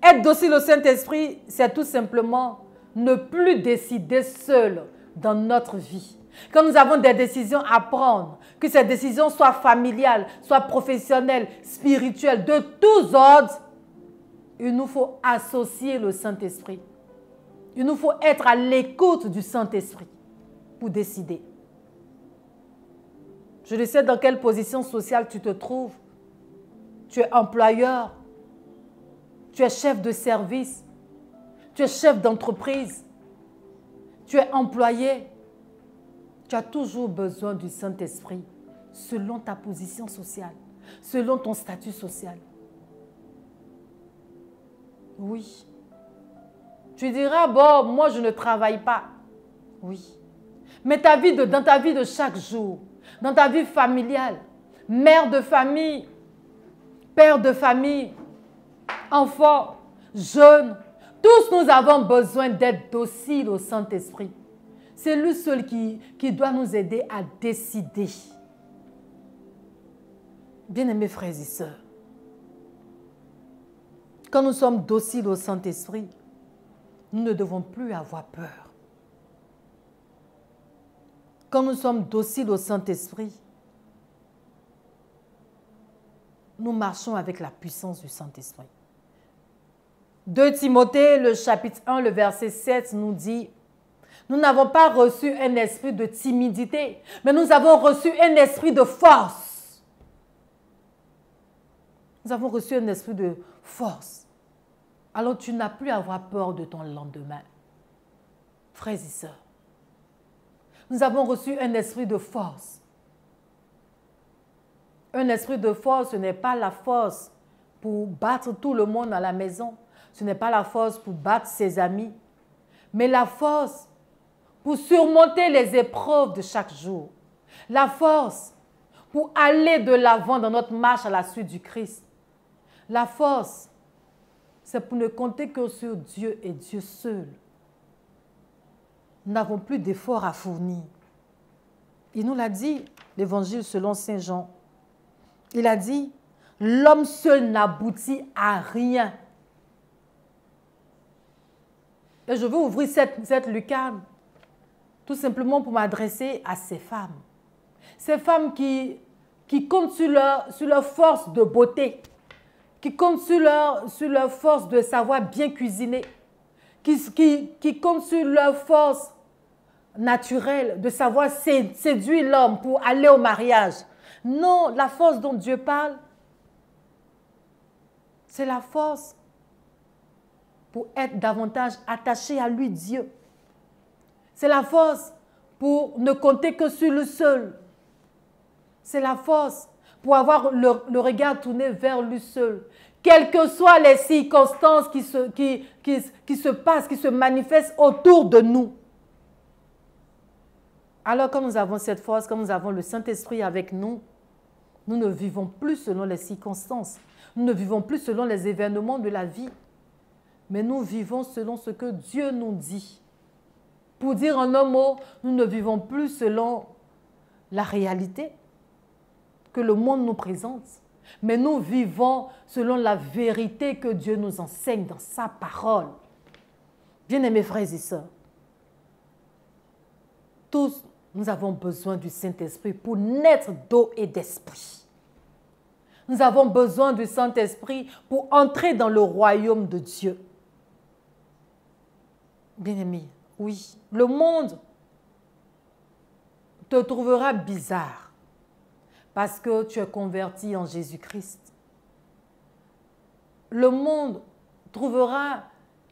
Être docile au Saint-Esprit, c'est tout simplement ne plus décider seul dans notre vie. Quand nous avons des décisions à prendre, que ces décisions soient familiales, soient professionnelles, spirituelles, de tous ordres, il nous faut associer le Saint-Esprit. Il nous faut être à l'écoute du Saint-Esprit pour décider. Je ne sais dans quelle position sociale tu te trouves. Tu es employeur, tu es chef de service, tu es chef d'entreprise, tu es employé. Tu as toujours besoin du Saint-Esprit selon ta position sociale, selon ton statut social. Oui. Tu diras, bon, moi je ne travaille pas. Oui. Mais dans ta vie de chaque jour, dans ta vie familiale, mère de famille, père de famille, enfant, jeune, tous nous avons besoin d'être dociles au Saint-Esprit. C'est lui seul qui doit nous aider à décider. Bien-aimés frères et sœurs, quand nous sommes dociles au Saint-Esprit, nous ne devons plus avoir peur. Quand nous sommes dociles au Saint-Esprit, nous marchons avec la puissance du Saint-Esprit. 2 Timothée, le chapitre 1, le verset 7 nous dit: nous n'avons pas reçu un esprit de timidité, mais nous avons reçu un esprit de force. Nous avons reçu un esprit de force. Alors tu n'as plus à avoir peur de ton lendemain. Frères et sœurs, nous avons reçu un esprit de force. Un esprit de force, ce n'est pas la force pour battre tout le monde à la maison. Ce n'est pas la force pour battre ses amis. Mais la force pour surmonter les épreuves de chaque jour. La force pour aller de l'avant dans notre marche à la suite du Christ. La force, c'est pour ne compter que sur Dieu et Dieu seul. Nous n'avons plus d'efforts à fournir. Il nous l'a dit, l'Évangile selon Saint Jean. Il a dit, l'homme seul n'aboutit à rien. Et je veux ouvrir cette lucarne tout simplement pour m'adresser à ces femmes. Ces femmes qui comptent sur leur force de beauté, qui comptent sur leur force de savoir bien cuisiner, qui comptent sur leur force naturelle de savoir séduire l'homme pour aller au mariage. Non, la force dont Dieu parle, c'est la force pour être davantage attaché à lui, Dieu. C'est la force pour ne compter que sur le seul. C'est la force pour avoir le regard tourné vers lui seul. Quelles que soient les circonstances qui se passent, qui se manifestent autour de nous. Alors quand nous avons cette force, quand nous avons le Saint-Esprit avec nous, Nous ne vivons plus selon les circonstances. Nous ne vivons plus selon les événements de la vie. Mais nous vivons selon ce que Dieu nous dit. Pour dire en un mot, nous ne vivons plus selon la réalité que le monde nous présente. Mais nous vivons selon la vérité que Dieu nous enseigne dans sa parole. Bien-aimés frères et sœurs, tous, nous avons besoin du Saint-Esprit pour naître d'eau et d'esprit. Nous avons besoin du Saint-Esprit pour entrer dans le royaume de Dieu. Bien-aimés, oui, le monde te trouvera bizarre parce que tu es converti en Jésus-Christ. Le monde trouvera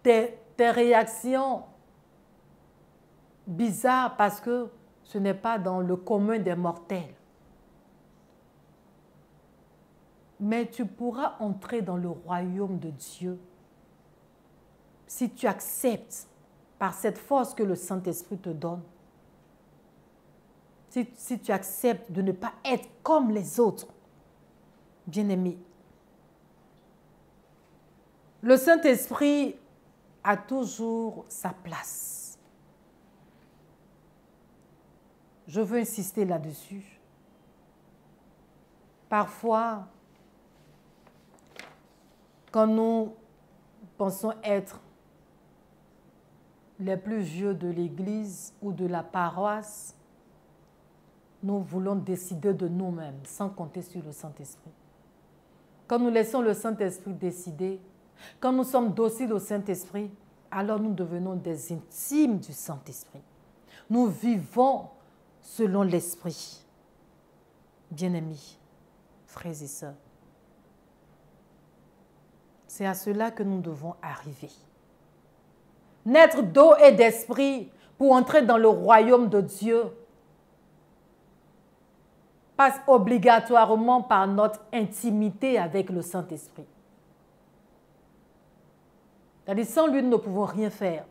tes réactions bizarres parce que ce n'est pas dans le commun des mortels. Mais tu pourras entrer dans le royaume de Dieu si tu acceptes par cette force que le Saint-Esprit te donne. Si tu acceptes de ne pas être comme les autres, bien-aimé. Le Saint-Esprit a toujours sa place. Je veux insister là-dessus. Parfois, quand nous pensons être les plus vieux de l'Église ou de la paroisse, nous voulons décider de nous-mêmes sans compter sur le Saint-Esprit. Quand nous laissons le Saint-Esprit décider, quand nous sommes dociles au Saint-Esprit, alors nous devenons des intimes du Saint-Esprit. Nous vivons selon l'Esprit. Bien-amis, frères et sœurs, c'est à cela que nous devons arriver. Naître d'eau et d'esprit pour entrer dans le royaume de Dieu passe obligatoirement par notre intimité avec le Saint-Esprit. C'est-à-dire, sans lui, nous ne pouvons rien faire.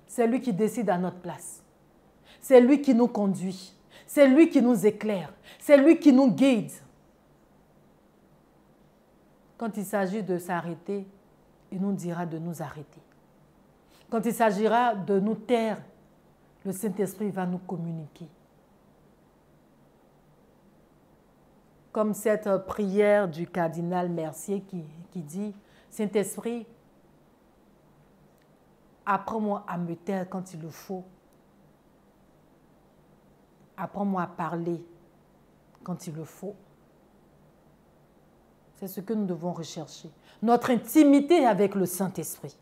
C'est lui qui décide à notre place. C'est lui qui nous conduit. C'est lui qui nous éclaire. C'est lui qui nous guide. Quand il s'agit de s'arrêter, il nous dira de nous arrêter. Quand il s'agira de nous taire, le Saint-Esprit va nous communiquer. Comme cette prière du cardinal Mercier qui dit « Saint-Esprit, apprends-moi à me taire quand il le faut. Apprends-moi à parler quand il le faut. » C'est ce que nous devons rechercher. Notre intimité avec le Saint-Esprit.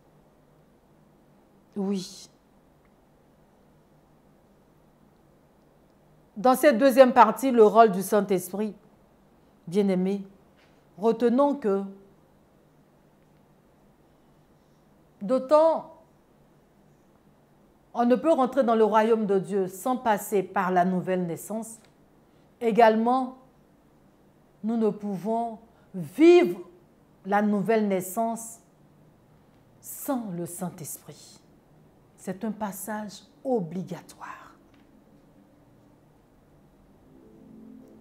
Oui. Dans cette deuxième partie, le rôle du Saint-Esprit, bien-aimés, retenons que d'autant on ne peut rentrer dans le royaume de Dieu sans passer par la nouvelle naissance. Également, nous ne pouvons vivre la nouvelle naissance sans le Saint-Esprit. C'est un passage obligatoire.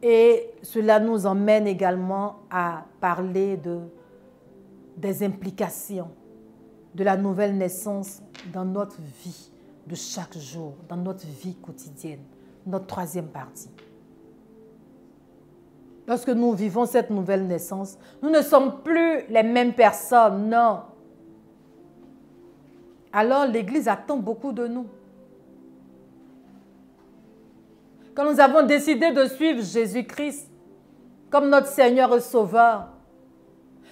Et cela nous emmène également à parler des implications de la nouvelle naissance dans notre vie de chaque jour, dans notre vie quotidienne, notre troisième partie. Lorsque nous vivons cette nouvelle naissance, nous ne sommes plus les mêmes personnes, non. Alors l'Église attend beaucoup de nous. Quand nous avons décidé de suivre Jésus-Christ comme notre Seigneur et Sauveur,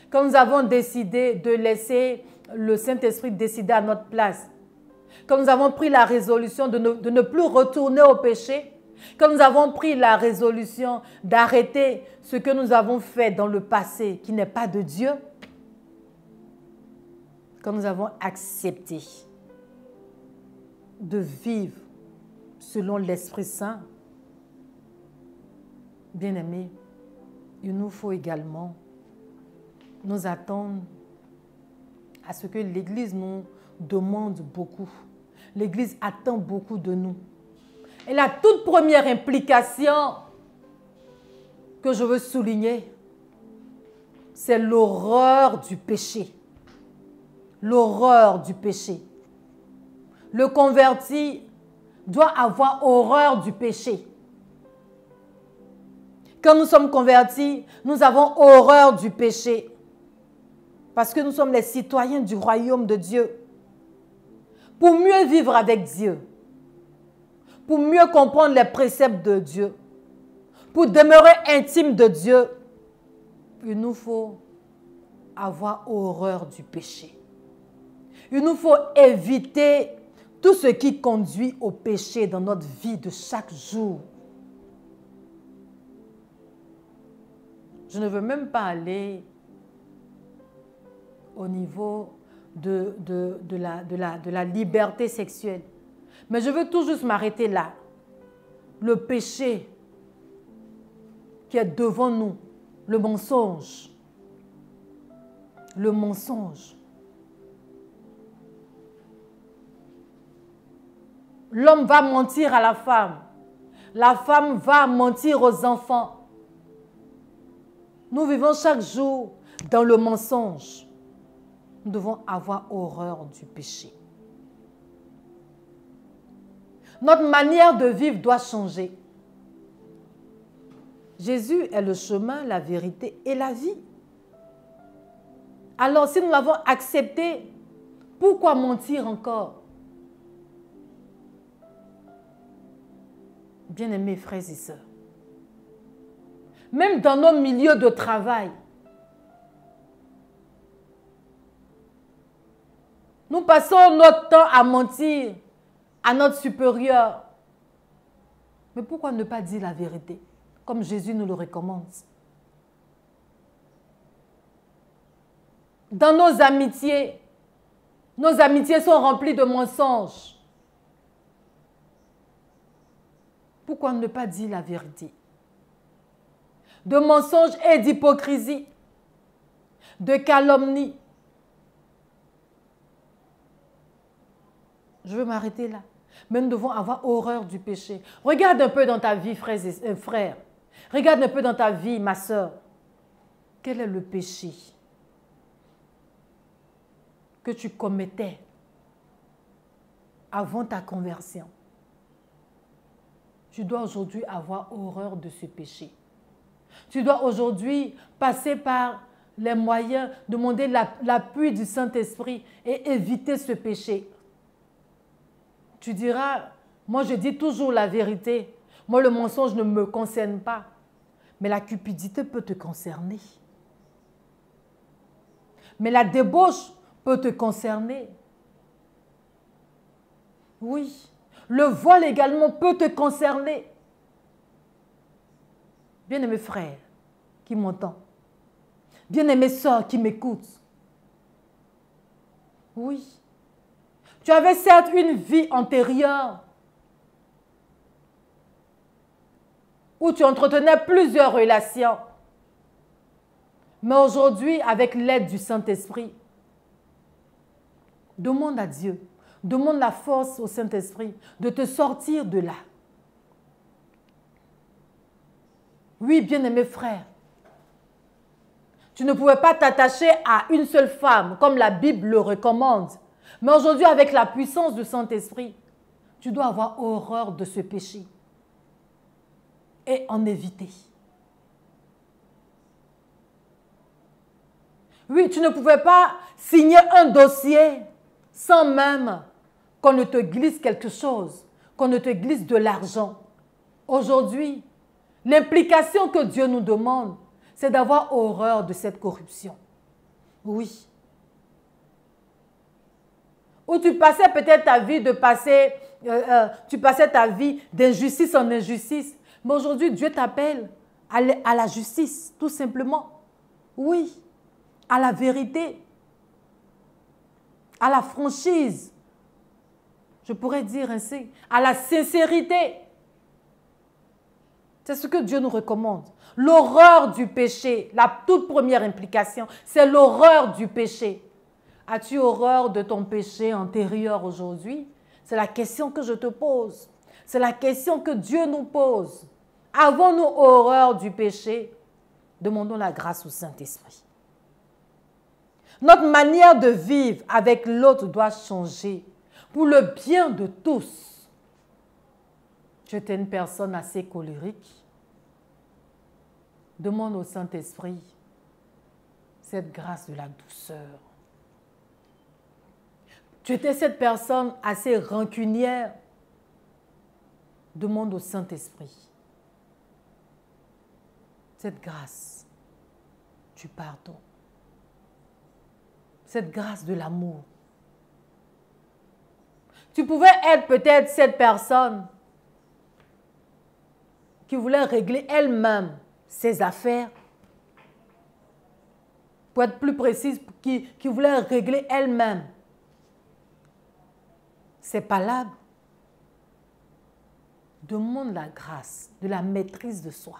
quand nous avons décidé de laisser le Saint-Esprit décider à notre place, quand nous avons pris la résolution de ne plus retourner au péché, quand nous avons pris la résolution d'arrêter ce que nous avons fait dans le passé qui n'est pas de Dieu, quand nous avons accepté de vivre selon l'Esprit Saint, bien-aimés, il nous faut également nous attendre à ce que l'Église nous demande beaucoup. L'Église attend beaucoup de nous. Et la toute première implication que je veux souligner, c'est l'horreur du péché. L'horreur du péché. Le converti doit avoir horreur du péché. Quand nous sommes convertis, nous avons horreur du péché. Parce que nous sommes les citoyens du royaume de Dieu. Pour mieux vivre avec Dieu. Pour mieux comprendre les préceptes de Dieu. Pour demeurer intime de Dieu. Il nous faut avoir horreur du péché. Il nous faut éviter tout ce qui conduit au péché dans notre vie de chaque jour. Je ne veux même pas aller au niveau de la liberté sexuelle. Mais je veux tout juste m'arrêter là. Le péché qui est devant nous, le mensonge. Le mensonge. L'homme va mentir à la femme. La femme va mentir aux enfants. Nous vivons chaque jour dans le mensonge. Nous devons avoir horreur du péché. Notre manière de vivre doit changer. Jésus est le chemin, la vérité et la vie. Alors, si nous l'avons accepté, pourquoi mentir encore? Bien-aimés frères et sœurs, même dans nos milieux de travail, nous passons notre temps à mentir à notre supérieur. Mais pourquoi ne pas dire la vérité, comme Jésus nous le recommande? Dans nos amitiés sont remplies de mensonges. Pourquoi ne pas dire la vérité? De mensonges et d'hypocrisie, de calomnie. Je veux m'arrêter là. Mais nous devons avoir horreur du péché. Regarde un peu dans ta vie, frère. Regarde un peu dans ta vie, ma soeur. Quel est le péché que tu commettais avant ta conversion? Tu dois aujourd'hui avoir horreur de ce péché. Tu dois aujourd'hui passer par les moyens, demander l'appui du Saint-Esprit et éviter ce péché. Tu diras, moi je dis toujours la vérité. Moi le mensonge ne me concerne pas. Mais la cupidité peut te concerner. Mais la débauche peut te concerner. Oui. Le vol également peut te concerner. Bien-aimés frères qui m'entendent. Bien-aimées sœurs qui m'écoutent. Oui. Tu avais certes une vie antérieure où tu entretenais plusieurs relations. Mais aujourd'hui, avec l'aide du Saint-Esprit, demande à Dieu, demande la force au Saint-Esprit de te sortir de là. Oui, bien-aimés frères, tu ne pouvais pas t'attacher à une seule femme, comme la Bible le recommande. Mais aujourd'hui, avec la puissance du Saint-Esprit, tu dois avoir horreur de ce péché et en éviter. Oui, tu ne pouvais pas signer un dossier sans même qu'on ne te glisse quelque chose, qu'on ne te glisse de l'argent. Aujourd'hui, l'implication que Dieu nous demande, c'est d'avoir horreur de cette corruption. Oui. Où tu passais peut-être ta vie tu passais ta vie d'injustice en injustice. Mais aujourd'hui, Dieu t'appelle à la justice, tout simplement. Oui, à la vérité, à la franchise. Je pourrais dire ainsi, à la sincérité. C'est ce que Dieu nous recommande. L'horreur du péché, la toute première implication, c'est l'horreur du péché. As-tu horreur de ton péché antérieur aujourd'hui? C'est la question que je te pose. C'est la question que Dieu nous pose. Avons-nous horreur du péché? Demandons la grâce au Saint-Esprit. Notre manière de vivre avec l'autre doit changer pour le bien de tous. Tu étais une personne assez colérique. Demande au Saint-Esprit cette grâce de la douceur. Tu étais cette personne assez rancunière. Demande au Saint-Esprit cette grâce du pardon, cette grâce de l'amour. Tu pouvais être peut-être cette personne qui voulait régler elle-même ses affaires. Pour être plus précise, qui voulait régler elle-même ses palabres. Demande la grâce de la maîtrise de soi.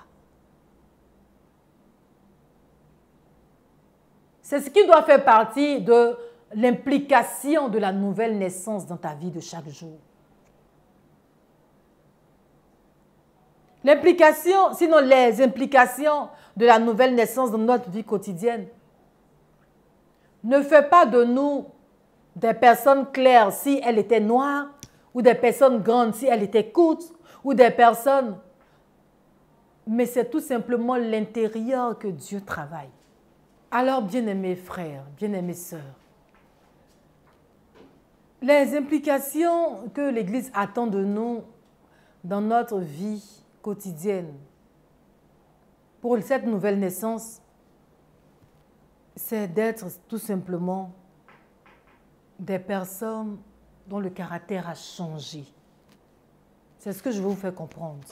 C'est ce qui doit faire partie de l'implication de la nouvelle naissance dans ta vie de chaque jour. L'implication, sinon les implications de la nouvelle naissance dans notre vie quotidienne ne fait pas de nous des personnes claires si elles étaient noires, ou des personnes grandes si elles étaient courtes, ou des personnes... Mais c'est tout simplement l'intérieur que Dieu travaille. Alors, bien-aimés frères, bien-aimées sœurs, les implications que l'Église attend de nous dans notre vie quotidienne pour cette nouvelle naissance, c'est d'être tout simplement des personnes dont le caractère a changé. C'est ce que je veux vous faire comprendre.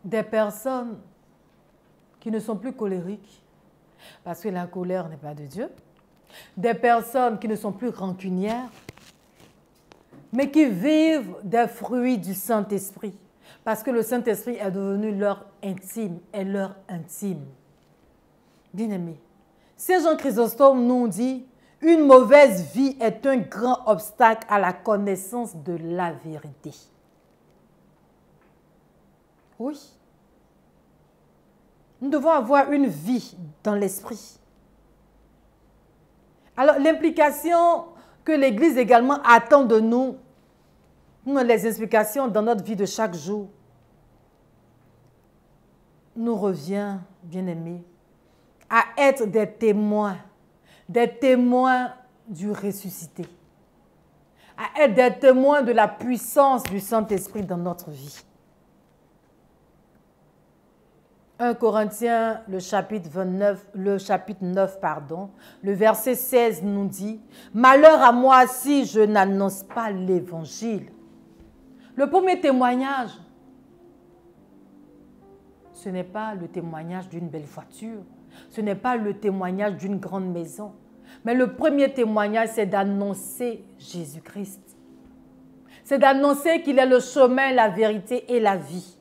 Des personnes qui ne sont plus colériques, parce que la colère n'est pas de Dieu. Des personnes qui ne sont plus rancunières, mais qui vivent des fruits du Saint-Esprit, parce que le Saint-Esprit est devenu leur intime, est leur intime. Bien-aimés, Saint Jean Chrysostome nous dit: une mauvaise vie est un grand obstacle à la connaissance de la vérité. Oui. Nous devons avoir une vie dans l'esprit. Alors, l'implication que l'Église également attend de nous, les explications dans notre vie de chaque jour, nous revient, bien-aimés, à être des témoins du ressuscité, à être des témoins de la puissance du Saint-Esprit dans notre vie. 1 Corinthiens, le chapitre 9, le verset 16 nous dit: « Malheur à moi si je n'annonce pas l'évangile. » Le premier témoignage, ce n'est pas le témoignage d'une belle voiture, ce n'est pas le témoignage d'une grande maison, mais le premier témoignage, c'est d'annoncer Jésus-Christ. C'est d'annoncer qu'il est le chemin, la vérité et la vie.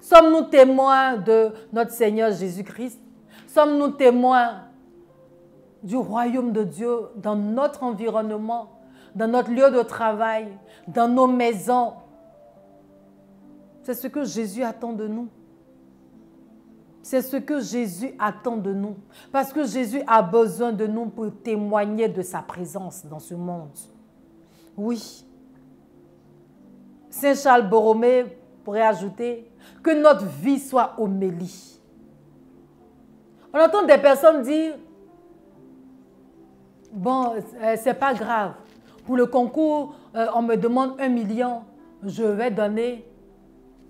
Sommes-nous témoins de notre Seigneur Jésus-Christ? Sommes-nous témoins du royaume de Dieu dans notre environnement, dans notre lieu de travail, dans nos maisons? C'est ce que Jésus attend de nous. C'est ce que Jésus attend de nous. Parce que Jésus a besoin de nous pour témoigner de sa présence dans ce monde. Oui. Saint Charles Borromée pourrait ajouter que notre vie soit homélie. On entend des personnes dire: bon, c'est pas grave. Pour le concours, on me demande 1 million, je vais donner.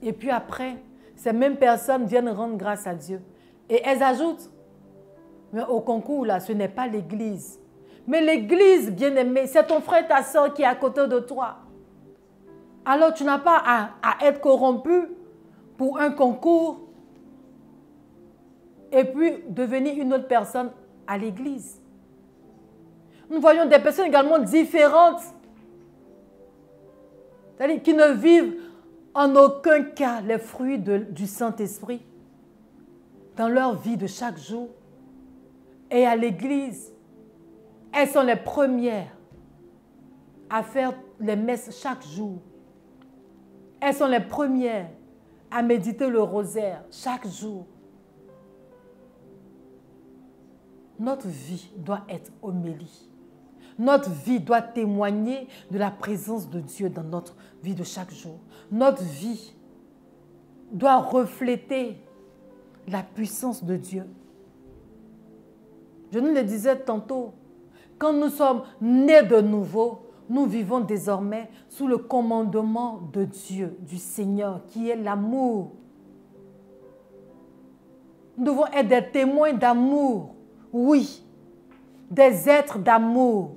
Et puis après, ces mêmes personnes viennent rendre grâce à Dieu. Et elles ajoutent: mais au concours, là, ce n'est pas l'église. Mais l'église, bien-aimée, c'est ton frère, ta soeur qui est à côté de toi. Alors, tu n'as pas à être corrompu pour un concours et puis devenir une autre personne à l'église. Nous voyons des personnes également différentes, c'est-à-dire qui ne vivent en aucun cas les fruits du Saint-Esprit dans leur vie de chaque jour. Et à l'église, elles sont les premières à faire les messes chaque jour. Elles sont les premières à méditer le rosaire chaque jour. Notre vie doit être homélie. Notre vie doit témoigner de la présence de Dieu dans notre vie de chaque jour. Notre vie doit refléter la puissance de Dieu. Je nous le disais tantôt, quand nous sommes nés de nouveau, nous vivons désormais sous le commandement de Dieu, du Seigneur, qui est l'amour. Nous devons être des témoins d'amour, oui, des êtres d'amour.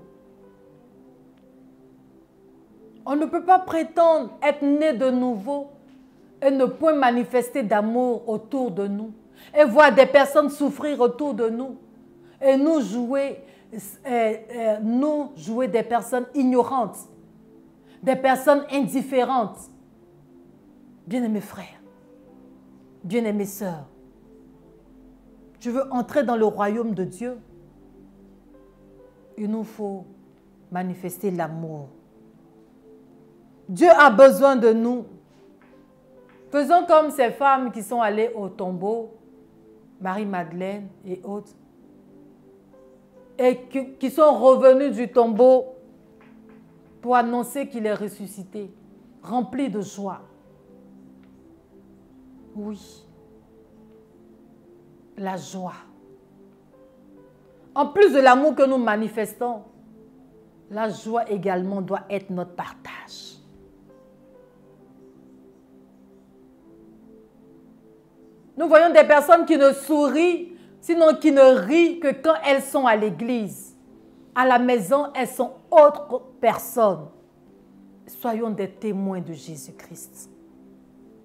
On ne peut pas prétendre être né de nouveau et ne point manifester d'amour autour de nous et voir des personnes souffrir autour de nous et nous jouer des personnes ignorantes, des personnes indifférentes. Bien-aimés frères, bien-aimées sœurs, je veux entrer dans le royaume de Dieu. Il nous faut manifester l'amour. Dieu a besoin de nous. Faisons comme ces femmes qui sont allées au tombeau, Marie-Madeleine et autres, et qui sont revenues du tombeau pour annoncer qu'il est ressuscité, remplis de joie. Oui, la joie. En plus de l'amour que nous manifestons, la joie également doit être notre partage. Nous voyons des personnes qui ne sourient, sinon qui ne rient que quand elles sont à l'église. À la maison, elles sont autres personnes. Soyons des témoins de Jésus-Christ.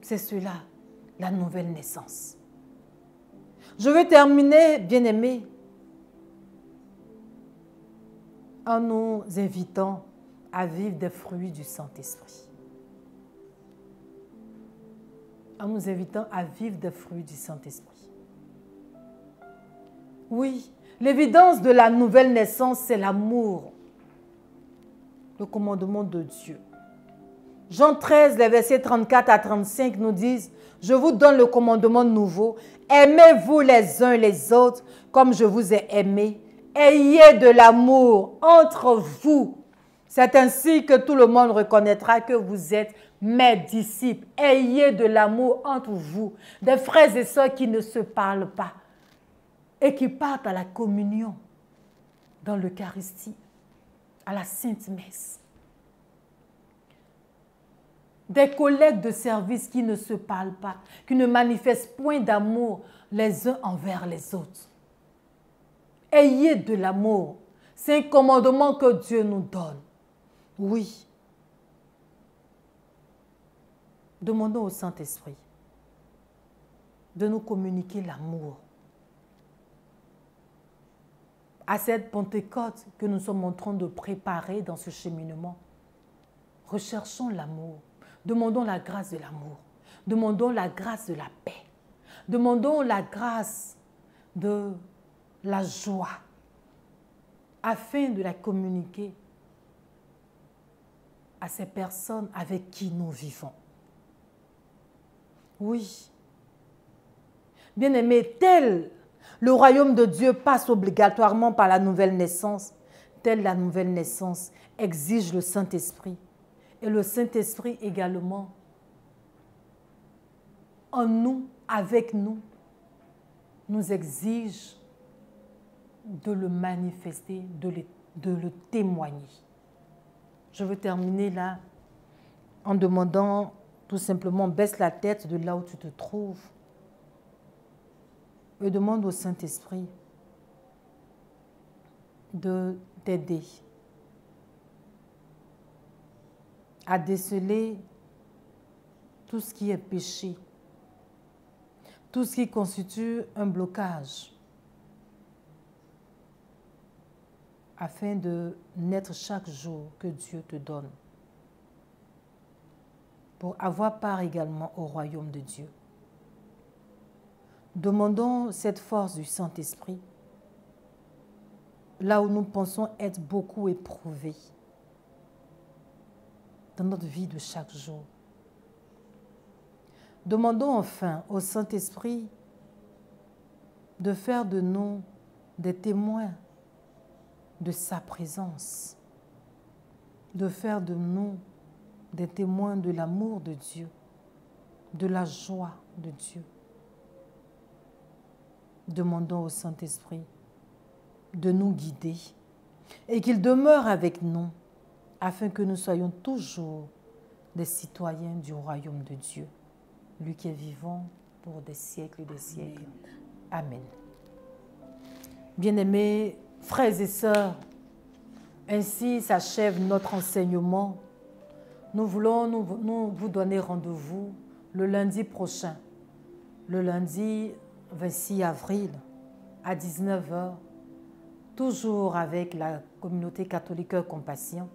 C'est cela, la nouvelle naissance. Je veux terminer, bien-aimés, en nous invitant à vivre des fruits du Saint-Esprit. En nous invitant à vivre des fruits du Saint-Esprit. Oui, l'évidence de la nouvelle naissance, c'est l'amour, le commandement de Dieu. Jean 13, les versets 34 à 35 nous disent « Je vous donne le commandement nouveau, aimez-vous les uns les autres comme je vous ai aimé. Ayez de l'amour entre vous. C'est ainsi que tout le monde reconnaîtra que vous êtes mes disciples. Ayez de l'amour entre vous. » Des frères et sœurs qui ne se parlent pas et qui partent à la communion, dans l'Eucharistie, à la Sainte Messe. Des collègues de service qui ne se parlent pas, qui ne manifestent point d'amour les uns envers les autres. Ayez de l'amour. C'est un commandement que Dieu nous donne. Oui. Demandons au Saint-Esprit de nous communiquer l'amour. À cette Pentecôte que nous sommes en train de préparer dans ce cheminement, recherchons l'amour. Demandons la grâce de l'amour. Demandons la grâce de la paix. Demandons la grâce de la joie afin de la communiquer à ces personnes avec qui nous vivons. Oui. Bien-aimés, tel le royaume de Dieu passe obligatoirement par la nouvelle naissance, telle la nouvelle naissance exige le Saint-Esprit. Et le Saint-Esprit également, en nous, avec nous, nous exige de le manifester, de le témoigner. Je veux terminer là en demandant tout simplement, baisse la tête de là où tu te trouves et demande au Saint-Esprit de t'aider à déceler tout ce qui est péché, tout ce qui constitue un blocage, afin de naître chaque jour que Dieu te donne, pour avoir part également au royaume de Dieu. Demandons cette force du Saint-Esprit, là où nous pensons être beaucoup éprouvés dans notre vie de chaque jour. Demandons enfin au Saint-Esprit de faire de nous des témoins de sa présence, de faire de nous des témoins de l'amour de Dieu, de la joie de Dieu. Demandons au Saint-Esprit de nous guider et qu'il demeure avec nous afin que nous soyons toujours des citoyens du royaume de Dieu, lui qui est vivant pour des siècles et des siècles. Amen. Bien-aimés frères et sœurs, ainsi s'achève notre enseignement. Nous voulons vous donner rendez-vous le lundi prochain, le lundi 26 avril à 19 h, toujours avec la communauté catholique Cœur Compassion,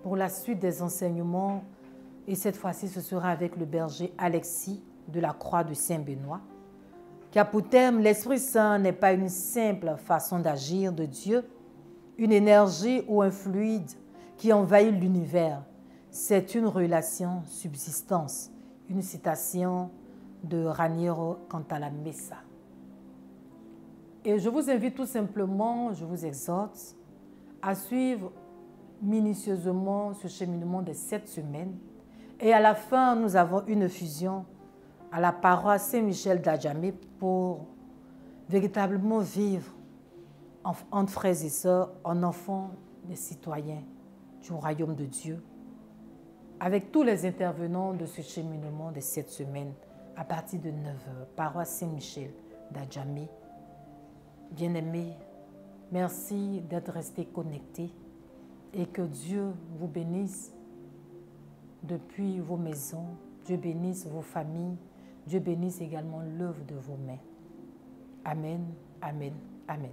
pour la suite des enseignements. Et cette fois-ci, ce sera avec le berger Alexis de la Croix de Saint-Benoît, qui a pour terme: l'Esprit Saint n'est pas une simple façon d'agir de Dieu, une énergie ou un fluide qui envahit l'univers. C'est une relation subsistance. Une citation de Raniero Cantalamessa. Et je vous invite tout simplement, je vous exhorte à suivre minutieusement ce cheminement de 7 semaines. Et à la fin, nous avons une fusion à la paroisse Saint-Michel d'Adjamé pour véritablement vivre entre frères et sœurs, en enfants des citoyens du royaume de Dieu, avec tous les intervenants de ce cheminement de 7 semaines à partir de 9 h, paroisse Saint-Michel d'Adjamé. Bien-aimés, merci d'être restés connectés et que Dieu vous bénisse depuis vos maisons. Dieu bénisse vos familles. Dieu bénisse également l'œuvre de vos mains. Amen, amen, amen.